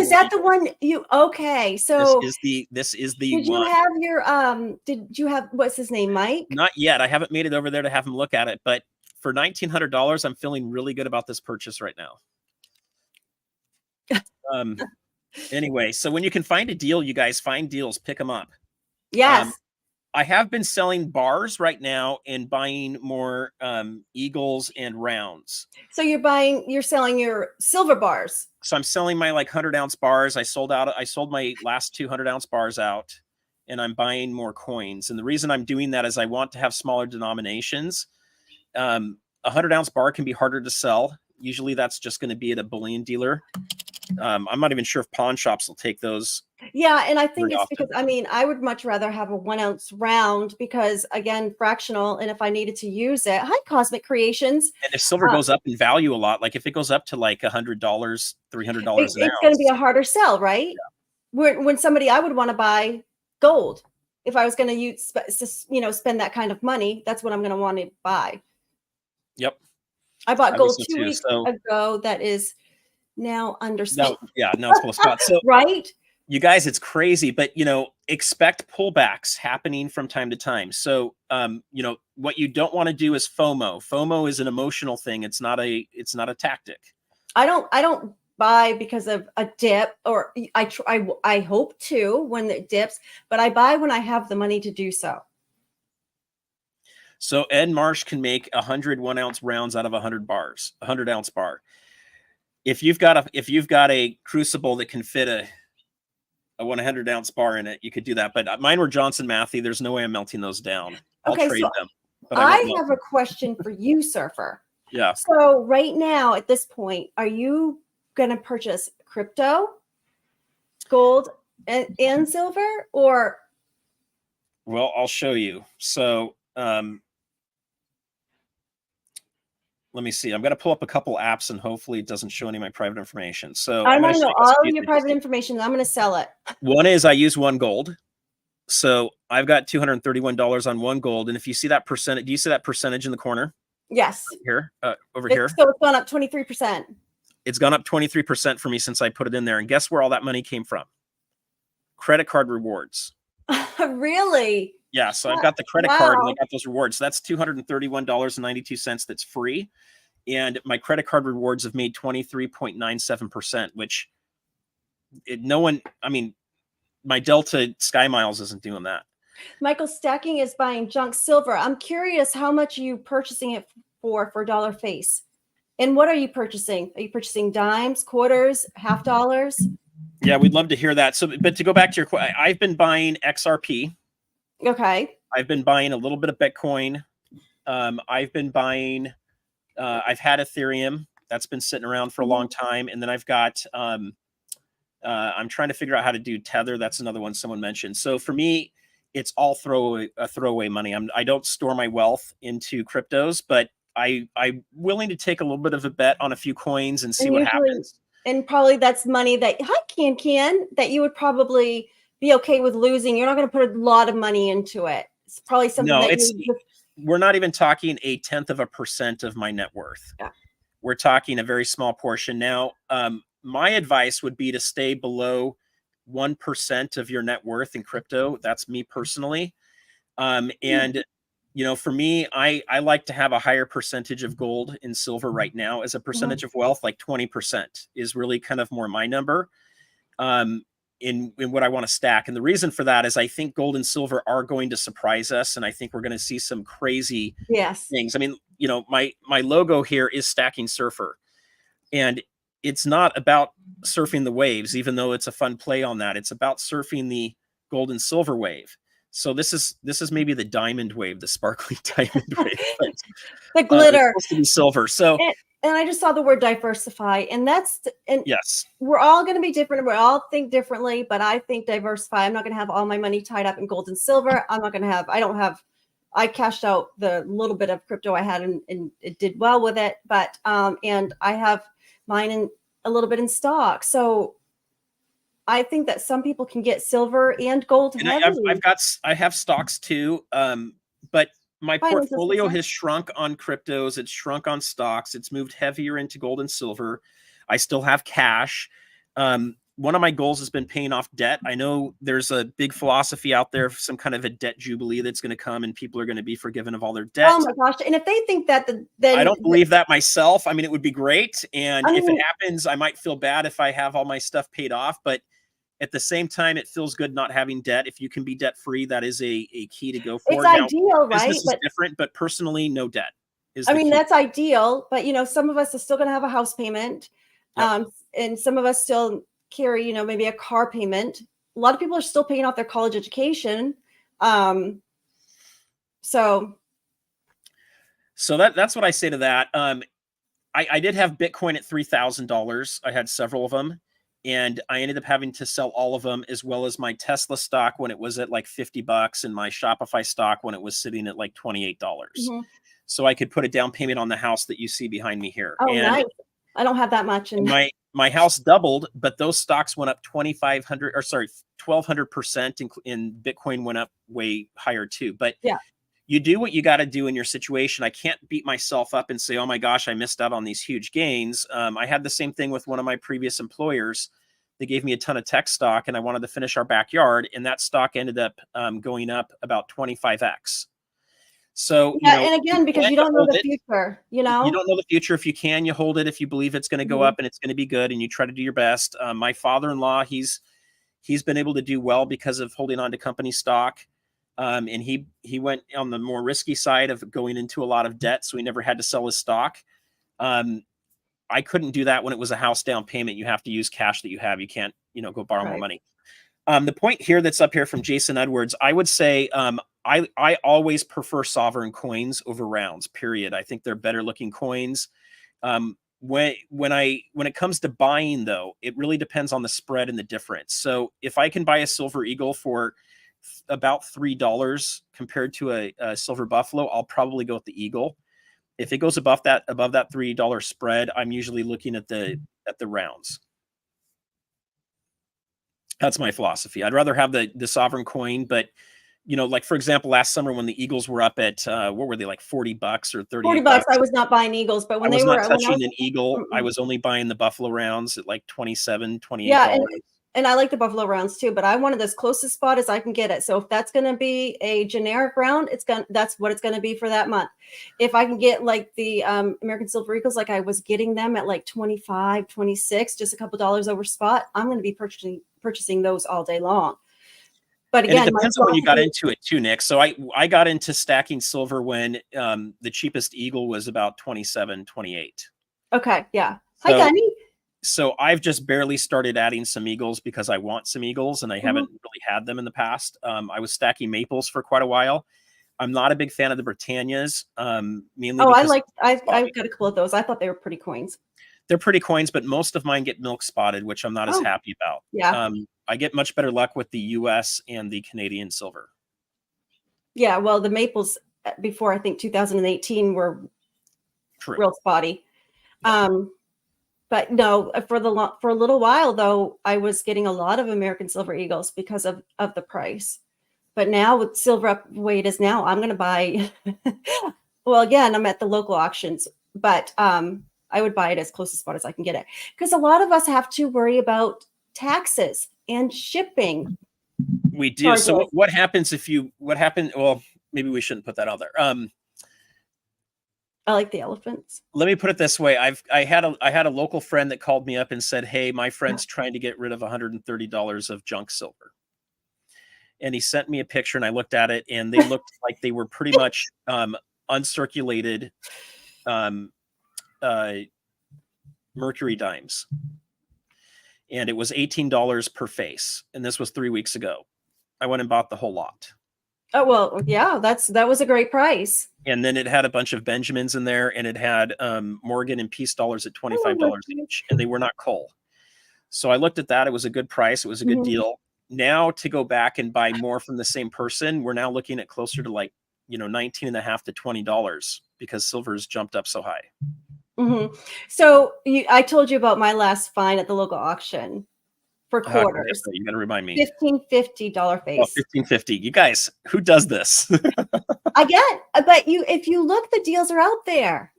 Is that the one you? Okay, so this is the. Did you have your Did you have, what's his name, Mike? Not yet. I haven't made it over there to have him look at it. But for $1,900, I'm feeling really good about this purchase right now. Anyway, so when you can find a deal, you guys find deals, pick them up. Yes. I have been selling bars right now and buying more eagles and rounds. So you're selling your silver bars. So I'm selling my 100-ounce bars. I sold my last 200-ounce bars out, and I'm buying more coins. And the reason I'm doing that is I want to have smaller denominations. A 100-ounce bar can be harder to sell. Usually that's just going to be at a bullion dealer. I'm not even sure if pawn shops will take those. Yeah, and I think it's because, I would much rather have a 1 ounce round, because again, fractional, and if I needed to use it. Hi, Cosmic Creations. And if silver goes up in value a lot, like if it goes up to $100, $300 it's going to be a harder sell, right? Yeah. When somebody, I would want to buy gold. If I was going to spend that kind of money, that's what I'm going to want to buy. Yep. I bought gold 2 weeks ago. That is now under spot. Now it's full of spots. So right. You guys, it's crazy, but expect pullbacks happening from time to time. So what you don't want to do is FOMO. FOMO is an emotional thing. It's not a tactic. I don't buy because of a dip, or I hope to when it dips, but I buy when I have the money to do so. So Ed Marsh can make 100 1-ounce rounds out of 100 bars, 100-ounce bar. If you've got a crucible that can fit a 100-ounce bar in it, you could do that. But mine were Johnson Matthey. There's no way I'm melting those down. I'll trade them. But I have a question for you, Surfer. Yeah. So right now, at this point, are you going to purchase crypto, gold, and silver, or? Well, I'll show you. So let me see. I'm going to pull up a couple apps, and hopefully it doesn't show any of my private information. So I want to know all of your private information. I'm going to sell it. One is I use one gold. So I've got $231 on one gold. And if you see that percentage, do you see that percentage in the corner? Yes. Here, over here. So it's gone up 23%. It's gone up 23% for me since I put it in there. And guess where all that money came from? Credit card rewards. Really? Yeah, so I've got the credit card and I got those rewards. So that's $231.92 that's free. And my credit card rewards have made 23.97%, which my Delta Sky Miles isn't doing that. Michael Stacking is buying junk silver. I'm curious, how much are you purchasing it for dollar face? And what are you purchasing? Are you purchasing dimes, quarters, half dollars? Yeah, we'd love to hear that. So, but to go back to your question, I've been buying XRP. Okay. I've been buying a little bit of Bitcoin. I've been buying, I've had Ethereum. That's been sitting around for a long time. And then I've got, I'm trying to figure out how to do Tether. That's another one someone mentioned. So for me, it's all throwaway money. I don't store my wealth into cryptos, but I'm willing to take a little bit of a bet on a few coins and see what happens. And probably that's money that, that you would probably be okay with losing. You're not going to put a lot of money into it. It's probably something we're not even talking 0.1% of my net worth. Yeah. We're talking a very small portion. Now, my advice would be to stay below 1% of your net worth in crypto. That's me personally. And for me, I like to have a higher percentage of gold and silver right now as a percentage of wealth. Like 20% is really kind of more my number in what I want to stack. And the reason for that is I think gold and silver are going to surprise us. And I think we're going to see some crazy things. I mean, my logo here is Stacking Surfer. And it's not about surfing the waves, even though it's a fun play on that. It's about surfing the gold and silver wave. So this is maybe the diamond wave, the sparkly diamond wave, but The it's glitter. supposed to be silver. So And I just saw the word diversify, and yes, we're all going to be different. We all think differently, but I think diversify. I'm not going to have all my money tied up in gold and silver. I'm not going to have. I cashed out the little bit of crypto I had, and it did well with it. But and I have mine in a little bit in stock. So I think that some people can get silver and gold and heavy. I have stocks too, but my Finances portfolio different. has shrunk on cryptos. It's shrunk on stocks. It's moved heavier into gold and silver. I still have cash. One of my goals has been paying off debt. I know there's a big philosophy out there, some kind of a debt jubilee that's going to come, and people are going to be forgiven of all their debt. Oh my gosh! And if they think that, then I don't believe that myself. I mean, it would be great, and I if it mean, happens, I might feel bad if I have all my stuff paid off, but at the same time, it feels good not having debt. If you can be debt free, that is a key to go for. it's Now, ideal, right? business is different, but personally, no debt is I the mean, key. that's ideal, but some of us are still going to have a house payment, Yep. and some of us still carry, maybe a car payment. A lot of people are still paying off their college education. So that's what I say to that. I did have Bitcoin at $3,000. I had several of them, and I ended up having to sell all of them, as well as my Tesla stock when it was at like $50, and my Shopify stock when it was sitting at like $28. mhm. So I could put a down payment on the house that you see behind me here. Oh, And nice. I don't have that much. And my house doubled, but those stocks went up 1,200%, in Bitcoin went up way higher too. But yeah, you do what you got to do in your situation. I can't beat myself up and say, oh my gosh, I missed out on these huge gains. I had the same thing with one of my previous employers. They gave me a ton of tech stock, and I wanted to finish our backyard, and that stock ended up going up about 25x. So, yeah, and again, because you don't know the it. future, You don't know the future. If you can, you hold it. If you believe it's going to go up and it's going to be good, and you try to do your best. My father-in-law, he's been able to do well because of holding on to company stock. And he went on the more risky side of going into a lot of debt, so he never had to sell his stock. I couldn't do that when it was a house down payment. You have to use cash that you have. You can't, go borrow more money. The point here that's up here from Jason Edwards, I would say I always prefer sovereign coins over rounds, period. I think they're better looking coins. When it comes to buying, though, it really depends on the spread and the difference. So if I can buy a silver eagle for about $3 compared to a silver buffalo, I'll probably go with the eagle. If it goes above that $3 spread, I'm usually looking at the rounds. That's my philosophy. I'd rather have the sovereign coin, but like for example, last summer when the Eagles were up at what were they, like $40 or $38? $40. I was not buying Eagles, but when I was they not were touching an eagle. I was only buying the buffalo rounds at like $27, $28. Yeah, and I like the buffalo rounds too, but I wanted as close a spot as I can get it. So if that's going to be a generic round, that's what it's going to be for that month. If I can get like the American Silver Eagles, like I was getting them at like 25, 26, just a couple dollars over spot, I'm going to be purchasing those all day long. But again, and it depends on when you got into it too, Nick. So I got into stacking silver when the cheapest eagle was about 27, 28. Okay, yeah. So, Hi, Gunny. So I've just barely started adding some eagles because I want some eagles, and I haven't really had them in the past. I was stacking maples for quite a while. I'm not a big fan of the Britannias, mainly because I've got a couple of those. I thought they were pretty coins. They're pretty coins, but most of mine get milk spotted, which I'm not as happy about. Yeah. I get much better luck with the US and the Canadian silver. Yeah, well, the maples before I think 2018 were real spotty. Yeah. But no, for a little while though, I was getting a lot of American Silver Eagles because of the price. But now with silver up the way it is now, I'm going to buy. Well, again, I'm at the local auctions, but I would buy it as close a spot as I can get it, because a lot of us have to worry about taxes and shipping. We do. So what happens if you? What happened? Well, maybe we shouldn't put that out there. I like the elephants. Let me put it this way. I had a local friend that called me up and said, "Hey, my friend's trying to get rid of $130 of junk silver." And he sent me a picture, and I looked at it, and they looked like they were pretty much uncirculated Mercury dimes. And it was $18 per face. And this was 3 weeks ago. I went and bought the whole lot. Oh, well, yeah, that was a great price. And then it had a bunch of Benjamins in there, and it had Morgan and Peace dollars at $25 each, and they were not coal. So I looked at that. It was a good price. It was a good deal. Now to go back and buy more from the same person, we're now looking at closer to like, $19.50 to $20 because silver's jumped up so high. So I told you about my last find at the local auction for quarters. You got to remind me. $15.50 face. Oh, $15.50. You guys, who does this? I get, but if you look, the deals are out there.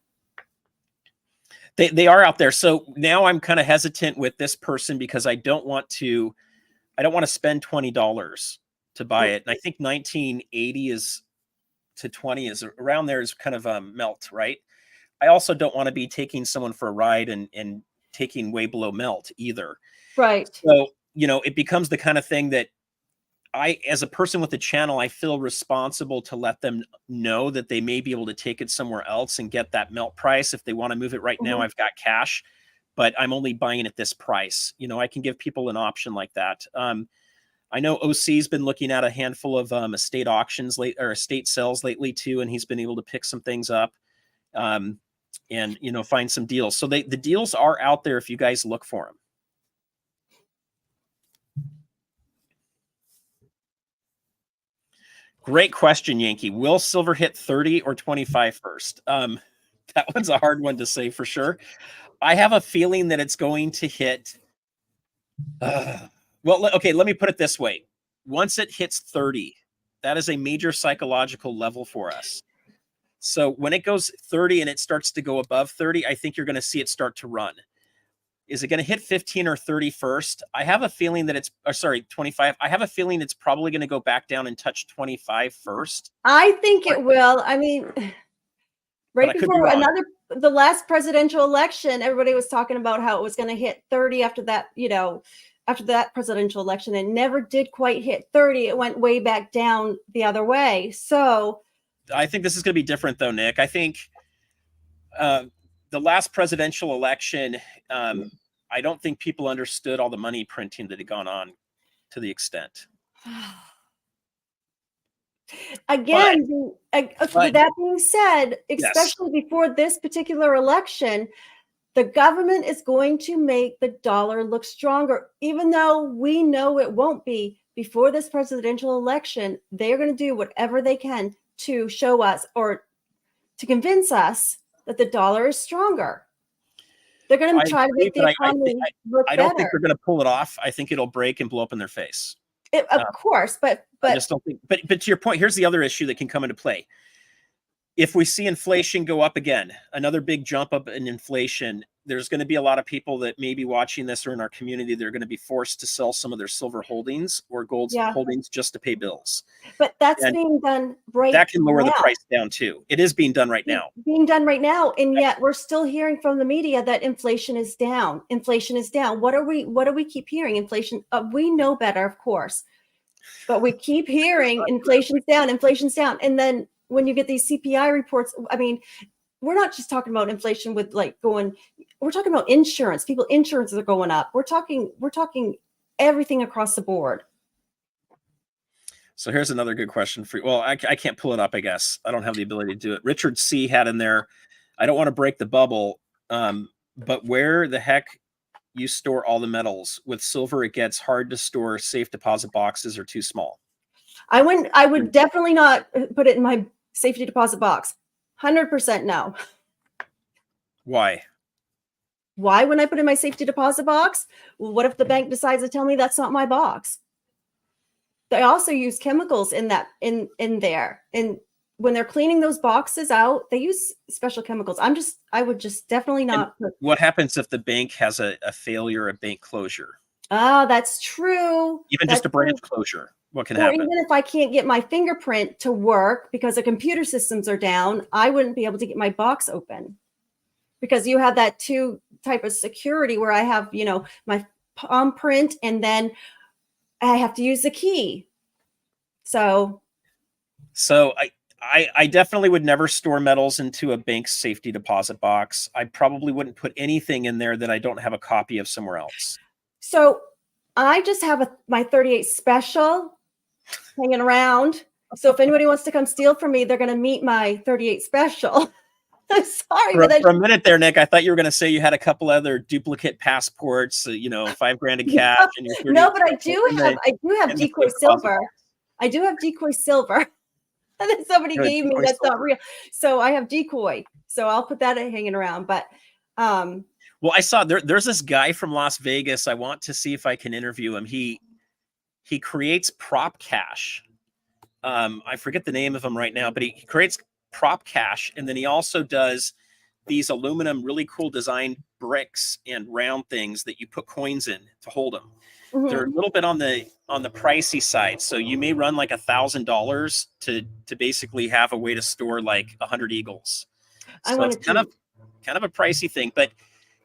They are out there. So now I'm kind of hesitant with this person because I don't want to spend $20 to buy it. And I think 1980 to 20 is around there is kind of a melt, right? I also don't want to be taking someone for a ride and taking way below melt either. Right. So, it becomes the kind of thing that as a person with a channel, I feel responsible to let them know that they may be able to take it somewhere else and get that melt price. If they want to move it right now, I've got cash, but I'm only buying at this price. I can give people an option like that. I know OC's been looking at a handful of estate auctions or estate sales lately too, and he's been able to pick some things up and find some deals. So the deals are out there if you guys look for them. Great question, Yankee. Will silver hit 30 or 25 first? That one's a hard one to say for sure. I have a feeling that it's going to hit. Okay, let me put it this way. Once it hits 30, that is a major psychological level for us. So when it goes 30 and it starts to go above 30, I think you're going to see it start to run. Is it going to hit 15 or 30 first? I have a feeling that 25. I have a feeling it's probably going to go back down and touch 25 first. I think it will. I mean, right before the last presidential election, everybody was talking about how it was going to hit 30 after that, after that presidential election. It never did quite hit 30. It went way back down the other way. So I think this is going to be different though, Nick. I think the last presidential election, I don't think people understood all the money printing that had gone on to the extent. Again, with that being said, especially before this particular election, the government is going to make the dollar look stronger, even though we know it won't be. Before this presidential election, they're going to do whatever they can to show us or to convince us that the dollar is stronger. They're going to try to make the economy look better. I don't think they're going to pull it off. I think it'll break and blow up in their face. Of course, but I just don't think. But to your point, here's the other issue that can come into play. If we see inflation go up again, another big jump up in inflation, there's going to be a lot of people that may be watching this or in our community that are going to be forced to sell some of their silver holdings or gold holdings just to pay bills. But that's being done right now. That can lower the price down too. It is being done right now. And yet we're still hearing from the media that inflation is down. Inflation is down. What do we keep hearing? Inflation. We know better, of course, but we keep hearing inflation's down. Inflation's down, and then when you get these CPI reports, I mean, we're not just talking about inflation with we're talking about insurance. Insurances are going up. We're talking everything across the board. So here's another good question for you. Well, I can't pull it up, I guess. I don't have the ability to do it. Richard C. had in there, I don't want to break the bubble, but where the heck you store all the metals? With silver, it gets hard to store. Safe deposit boxes are too small. I would definitely not put it in my safety deposit box. 100% no. Why? Why wouldn't I put in my safety deposit box? Well, what if the bank decides to tell me that's not my box? They also use chemicals in there. And when they're cleaning those boxes out, they use special chemicals. I would just definitely not. What happens if the bank has a failure, a bank closure? Ah, that's true. Even just a branch closure. What can happen? Or even if I can't get my fingerprint to work because the computer systems are down, I wouldn't be able to get my box open. Because you have that two type of security where I have, my palm print and then I have to use the key. So I definitely would never store metals into a bank's safety deposit box. I probably wouldn't put anything in there that I don't have a copy of somewhere else. So I just have my 38 special hanging around. So if anybody wants to come steal from me, they're going to meet my 38 special. I'm sorry, For, but for a minute there, Nick, I thought you were going to say you had a couple other duplicate passports, you know, $5,000 in cash, and your 38 no, but I do have in the decoy safe deposit silver. box. I do have decoy silver that somebody Good, gave me. decoy That's not silver. real. So I have decoy. So I'll put that hanging around. But well, I saw there's this guy from Las Vegas. I want to see if I can interview him. He creates prop cash. I forget the name of him right now, but he creates prop cash, and then he also does these aluminum, really cool design bricks and round things that you put coins in to hold them. mhm. They're a little bit on the pricey side, so you may run like $1,000 to basically have a way to store like 100 eagles. I So it's wanted kind to. of a pricey thing, but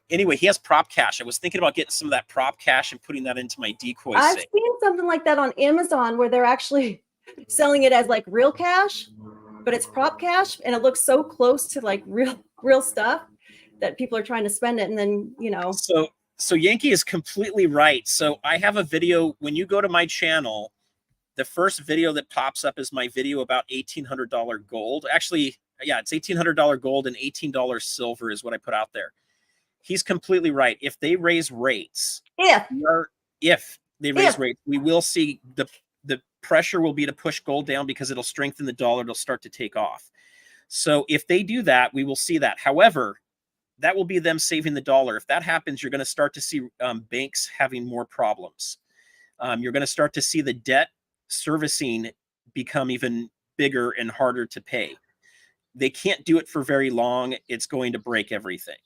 anyway, he has prop cash. I was thinking about getting some of that prop cash and putting that into my decoy I've safe. seen something like that on Amazon where they're actually selling it as like real cash, but it's prop cash, and it looks so close to like real stuff that people are trying to spend it, and then So Yankee is completely right. So I have a video. When you go to my channel, the first video that pops up is my video about $1,800 gold. Actually, yeah, it's $1,800 gold and $18 silver is what I put out there. He's completely right. If they raise rates, if they raise rates, we will see the pressure will be to push gold down because it'll strengthen the dollar. It'll start to take off. So if they do that, we will see that. However, that will be them saving the dollar. If that happens, you're going to start to see banks having more problems. You're going to start to see the debt servicing become even bigger and harder to pay. They can't do it for very long. It's going to break everything.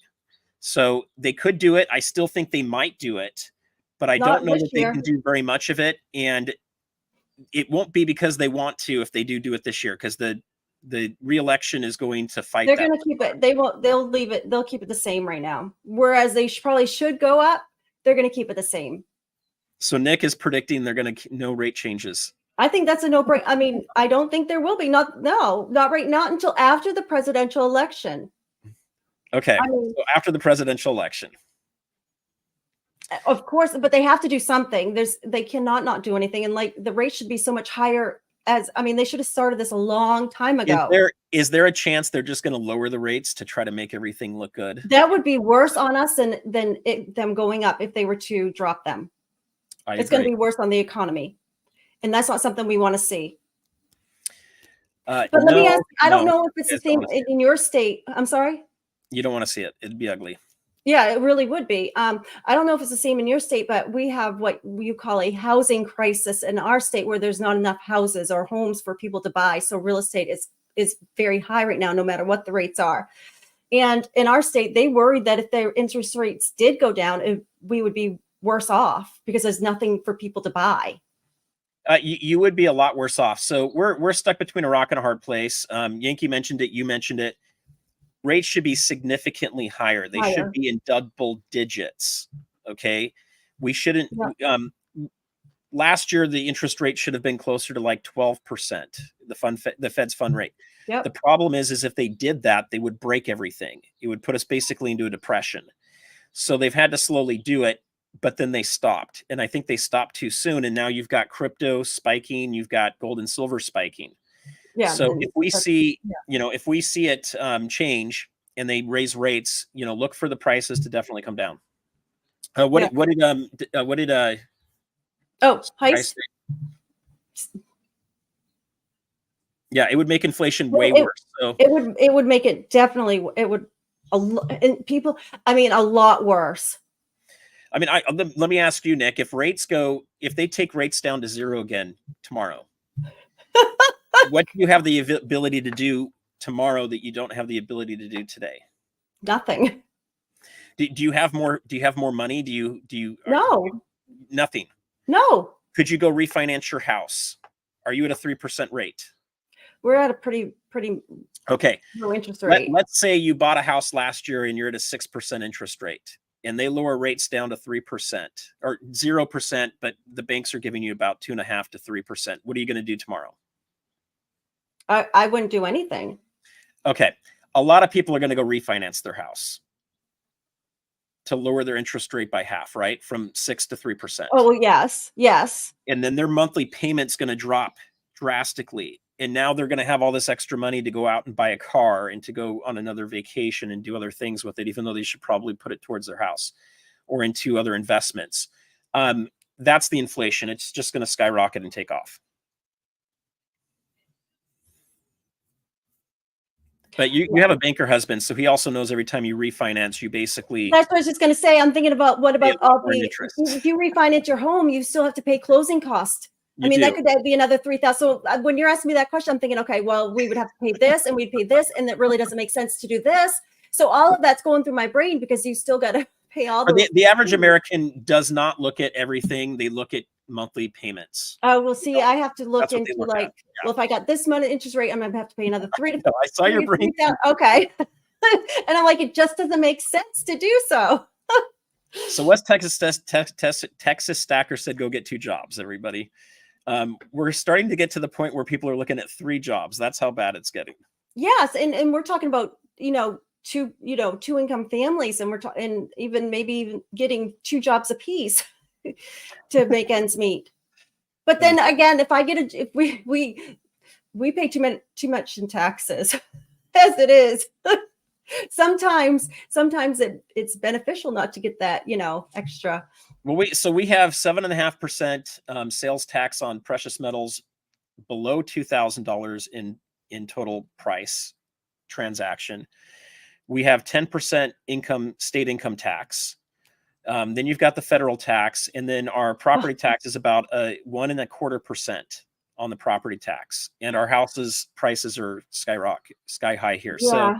So they could do it. I still think they might do it, but I don't know that they can do very much of it. And it won't be because they want to if they do it this year, because the re-election is going to fight they're that. going to keep it. They won't. They'll leave it. They'll keep it the same right now. Whereas they probably should go up. They're going to keep it the same. So Nick is predicting they're going to no rate changes. I think that's a no-brainer. I mean, I don't think there will be. Not right. Not until after the presidential election. Okay, I mean, so after the presidential election. Of course, but they have to do something. They cannot not do anything. And like the rate should be so much higher they should have started this a long time ago. Is there a chance they're just going to lower the rates to try to make everything look good? That would be worse on us than them going up if they were to drop them. It's going to be worse on the economy. And that's not something we want to see. But let me ask, I don't know if it's the same in your state. I'm sorry? You don't want to see it. It'd be ugly. Yeah, it really would be. I don't know if it's the same in your state, but we have what you call a housing crisis in our state where there's not enough houses or homes for people to buy. So real estate is very high right now, no matter what the rates are. And in our state, they worried that if their interest rates did go down, we would be worse off because there's nothing for people to buy. You would be a lot worse off. So we're stuck between a rock and a hard place. Yankee mentioned it. You mentioned it. Rates should be significantly higher. They should be in double digits. Okay. We shouldn't, last year, the interest rate should have been closer to like 12%, the Fed's fund rate. Yep. The problem is if they did that, they would break everything. It would put us basically into a depression. So they've had to slowly do it, but then they stopped. And I think they stopped too soon. And now you've got crypto spiking, you've got gold and silver spiking. Yeah. So if we see, if we see it change and they raise rates, look for the prices to definitely come down. What did Heist? Yeah, it would make inflation way worse. So it would make it definitely. It would a lot worse. I mean, let me ask you, Nick, if they take rates down to zero again tomorrow. What do you have the ability to do tomorrow that you don't have the ability to do today? Nothing. Do you have more? Do you have more money? Do you? No. Nothing. No. Could you go refinance your house? Are you at a 3% rate? We're at a pretty okay. low interest rate. Let's say you bought a house last year and you're at a 6% interest rate, and they lower rates down to 3% or 0%, but the banks are giving you about 2.5% to 3%. What are you going to do tomorrow? I wouldn't do anything. Okay. A lot of people are going to go refinance their house to lower their interest rate by half, right? From 6 to 3%. Oh, well, yes. Yes. And then their monthly payment's going to drop drastically. And now they're going to have all this extra money to go out and buy a car and to go on another vacation and do other things with it, even though they should probably put it towards their house or into other investments. That's the inflation. It's just going to skyrocket and take off. But you have a banker husband, so he also knows every time you refinance, you basically. That's what I was just going to say. I'm thinking about what about all the interest. If you refinance your home, you still have to pay closing costs. I mean, that could be another $3,000. So when you're asking me that question, I'm thinking, okay, well, we would have to pay this and we'd pay this, and that really doesn't make sense to do this. So all of that's going through my brain because you still got to pay all those. The average American does not look at everything; they look at monthly payments. Oh, well, see, I have to look into look like, well, if I got this amount of interest rate, I'm gonna have to pay another $3,000 to. I saw your brain. Okay, and I'm like, it just doesn't make sense to do so. So West Texas Stacker said, "Go get 2 jobs, everybody." We're starting to get to the point where people are looking at 3 jobs. That's how bad it's getting. Yes, and we're talking about two income families, and we're talking, and even maybe even getting 2 jobs apiece to make ends meet. But then again, if we pay too much in taxes as it is. sometimes it's beneficial not to get that extra. Well, we have 7.5% sales tax on precious metals below $2,000 in total price transaction. We have 10% state income tax. Then you've got the federal tax, and then our property tax is about 1.25% on the property tax, and our houses prices are sky high here. Yeah. So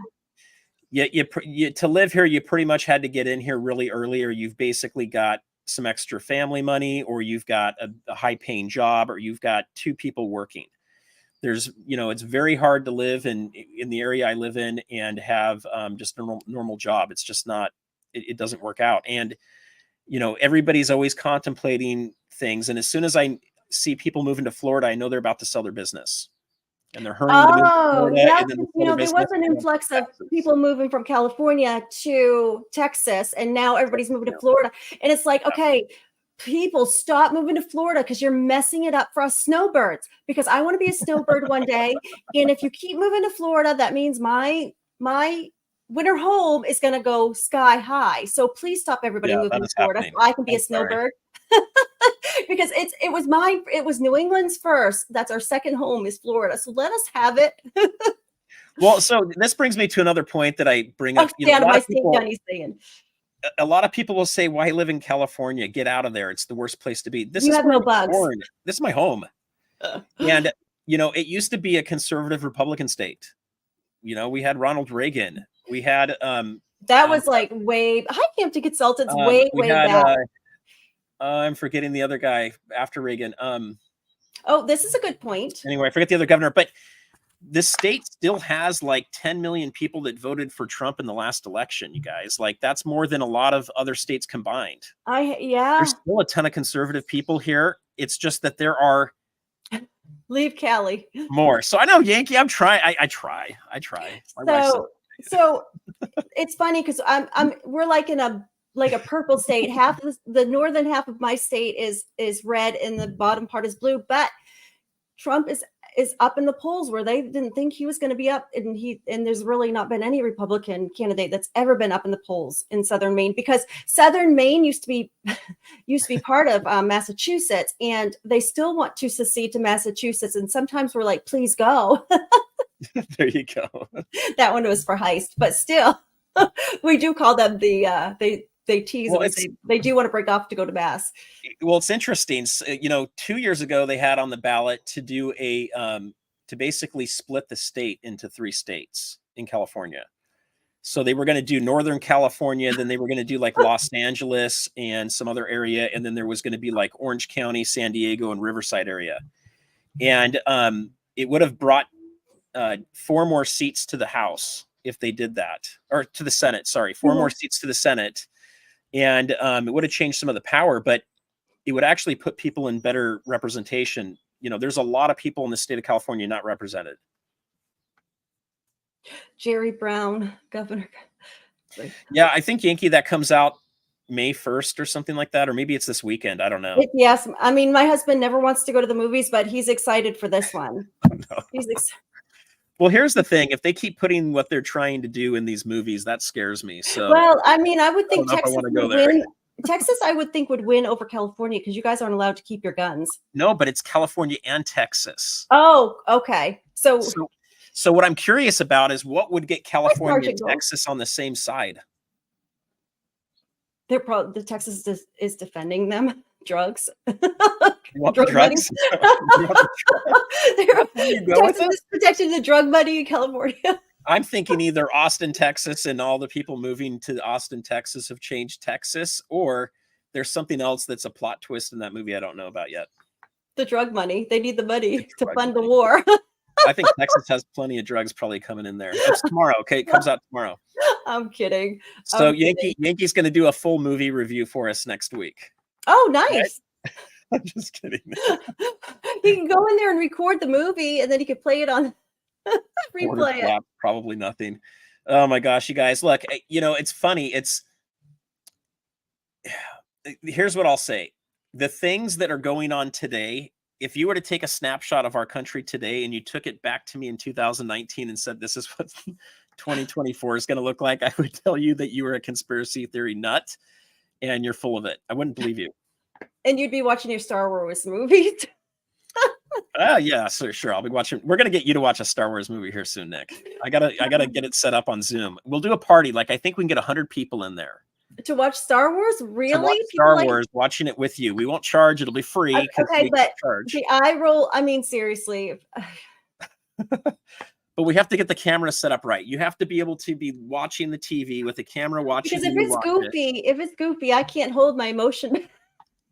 you to live here, you pretty much had to get in here really early, or you've basically got some extra family money, or you've got a high paying job, or you've got 2 people working. There's, it's very hard to live in the area I live in and have just a normal job. It's just not, it doesn't work out. And, everybody's always contemplating things. And as soon as I see people moving to Florida, I know they're about to sell their business. And they're hurrying to move to Florida. Yeah, and there was an influx of people moving from California to Texas, and now everybody's moving to Florida. And it's like, okay, people, stop moving to Florida because you're messing it up for us snowbirds. Because I want to be a snowbird one day, and if you keep moving to Florida, that means my winter home is going to go sky high. So please stop everybody moving to Florida so I can be a snowbird. Because it was New England's first. That's our second home is Florida. So let us have it. Well, so this brings me to another point that I bring up. A lot of people will say, "Why live in California? Get out of there. It's the worst place to be." You have no bugs. This is my home. And it used to be a conservative Republican state. We had Ronald Reagan. We had that was like way High Hampton Consultants way back. I'm forgetting the other guy after Reagan. Oh, this is a good point. Anyway, I forget the other governor, but the state still has like 10 million people that voted for Trump in the last election, you guys. Like, that's more than a lot of other states combined. There's still a ton of conservative people here. It's just that there are leave Cali more. So I know, Yankee, I'm trying. I try. So it's funny because we're like in a purple state. Half of the northern half of my state is red and the bottom part is blue, but Trump is up in the polls where they didn't think he was going to be up, and there's really not been any Republican candidate that's ever been up in the polls in Southern Maine, because Southern Maine used to be part of Massachusetts, and they still want to secede to Massachusetts, and sometimes we're like, please go. There you go. That one was for Heist, but still we do call them they tease they do want to break off to go to Mass. Well, it's interesting. 2 years ago, they had on the ballot to do to basically split the state into 3 states in California. So they were going to do Northern California, then they were going to do like Los Angeles and some other area. And then there was going to be like Orange County, San Diego, and Riverside area. And it would have brought 4 more seats to the House if they did that, or to the Senate, sorry, 4 more seats to the Senate. And it would have changed some of the power, but it would actually put people in better representation. There's a lot of people in the state of California not represented. Jerry Brown, governor. Yeah, I think Yankee, that comes out May 1st or something like that, or maybe it's this weekend. I don't know. Yes, I mean, my husband never wants to go to the movies, but he's excited for this one. No. He's Well, here's the thing: if they keep putting what they're trying to do in these movies, that scares me. So, well, I mean, I would think I Texas wanna go would there. win. Texas, I would think, would win over California because you guys aren't allowed to keep your guns. No, but it's California and Texas. Oh, okay. So what I'm curious about is what would get California and Sergeant Gold. Texas on the same side. they're probably the Texas is defending them. Drugs. You want the Drug money? drugs? You want the drugs? Texas is protecting the drug money in California. I'm thinking either Austin, Texas, and all the people moving to Austin, Texas have changed Texas, or there's something else that's a plot twist in that movie I don't know about yet. The drug money. They need the money to fund money. the war. I think Texas has plenty of drugs probably coming in there. It's tomorrow, okay? It comes out tomorrow. I'm kidding. So Yankee's going to do a full movie review for us next week. Oh, nice. Right? I'm just kidding. He can go in there and record the movie, and then he could play it on replay it. Probably nothing. Oh my gosh, you guys, look, it's funny. Here's what I'll say. The things that are going on today, if you were to take a snapshot of our country today and you took it back to me in 2019 and said, this is what 2024 is going to look like, I would tell you that you were a conspiracy theory nut and you're full of it. I wouldn't believe you. And you'd be watching your Star Wars movies. Yeah, sure. I'll be watching. We're gonna get you to watch a Star Wars movie here soon, Nick. I gotta get it set up on Zoom. We'll do a party. Like I think we can get 100 people in there to watch Star Wars. Really? To watch Star Wars, watching it with you. We won't charge. It'll be free. Okay, but the eye roll. I mean, seriously. But we have to get the camera set up right. You have to be able to be watching the TV with the camera watching. Because if it's goofy, I can't hold my emotion.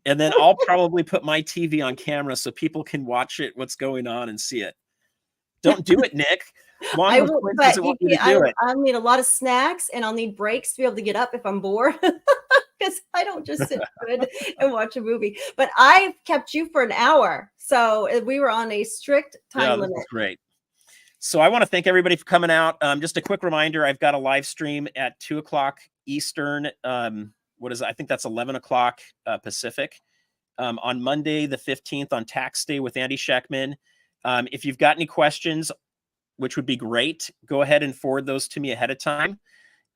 And then I'll probably put my TV on camera so people can watch it, what's going on, and see it. Don't do it, Nick. I will, but I'll need a lot of snacks, and I'll need breaks to be able to get up if I'm bored. Because I don't just sit good and watch a movie. But I've kept you for an hour, so we were on a strict time limit. That's great. So I want to thank everybody for coming out. Just a quick reminder: I've got a live stream at 2:00 Eastern. What is it? I think that's 11 o'clock Pacific on Monday, the 15th, on tax day with Andy Scheckman. If you've got any questions, which would be great, go ahead and forward those to me ahead of time.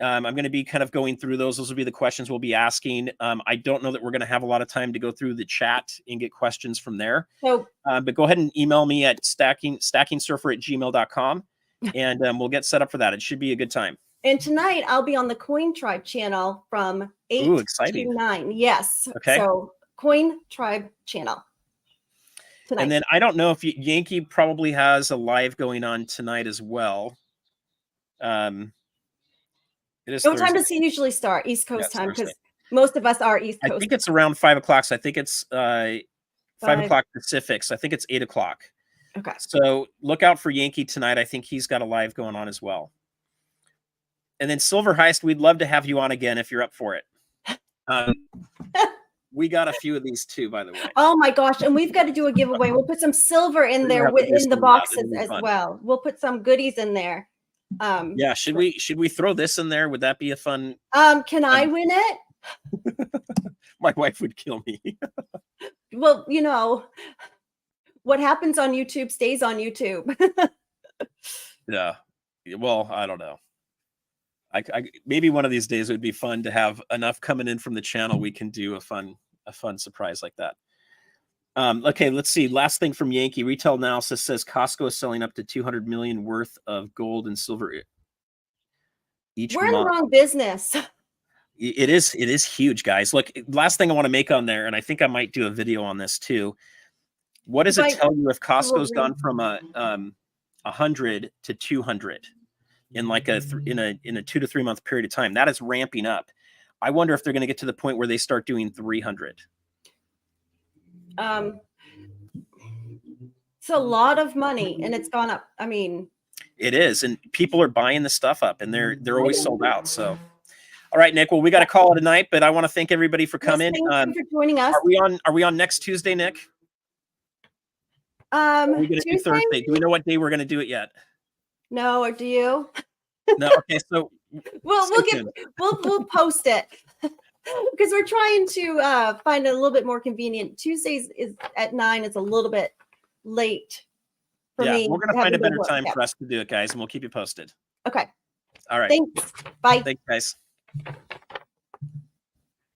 I'm going to be kind of going through those. Those will be the questions we'll be asking. I don't know that we're going to have a lot of time to go through the chat and get questions from there. So, but go ahead and email me at stackingsurfer@gmail.com and we'll get set up for that. It should be a good time. And tonight I'll be on the Coin Tribe channel from 8 to 9. Yes. Okay. So Coin Tribe channel tonight. And then I don't know if Yankee probably has a live going on tonight as well. It is. What time does he usually start? East Coast time, because most of us are East Coast. I think it's around 5 o'clock. So I think it's 5 o'clock Pacific. So I think it's 8 o'clock. Okay. So look out for Yankee tonight. I think he's got a live going on as well. And then Silver Heist, we'd love to have you on again if you're up for it. We got a few of these too, by the way. Oh my gosh. And we've got to do a giveaway. We'll put some silver in there in the boxes as well. We'll put some goodies in there. Yeah, should we throw this in there? Would that be a fun? Can I win it? My wife would kill me. Well, what happens on YouTube stays on YouTube. Yeah. Well, I don't know. I maybe one of these days it would be fun to have enough coming in from the channel. We can do a fun surprise like that. Okay, let's see. Last thing from Yankee. Retail analysis says Costco is selling up to 200 million worth of gold and silver each month. We're in the wrong business. It is huge, guys. Look, last thing I want to make on there, and I think I might do a video on this too. What does it tell you if Costco's gone from 100 to 200 in like in a 2 to 3 month period of time? That is ramping up. I wonder if they're going to get to the point where they start doing 300. It's a lot of money, and it's gone up. I mean, it is, and people are buying the stuff up, and they're always sold out. So, all right, Nick. Well, we got to call it a night, but I want to thank everybody for coming. Thank you for joining us. Are we on next Tuesday, Nick? Are we going to do Thursday? Do we know what day we're going to do it yet? No, or do you? No. Okay. So We'll stay get tuned. we'll post it because we're trying to find it a little bit more convenient. Tuesdays is at 9. It's a little bit late for Yeah, me. we're gonna having find a to better work. time Yeah. for us to do it, guys, and we'll keep you posted. Okay. All right. Thanks. Bye. Thanks, guys.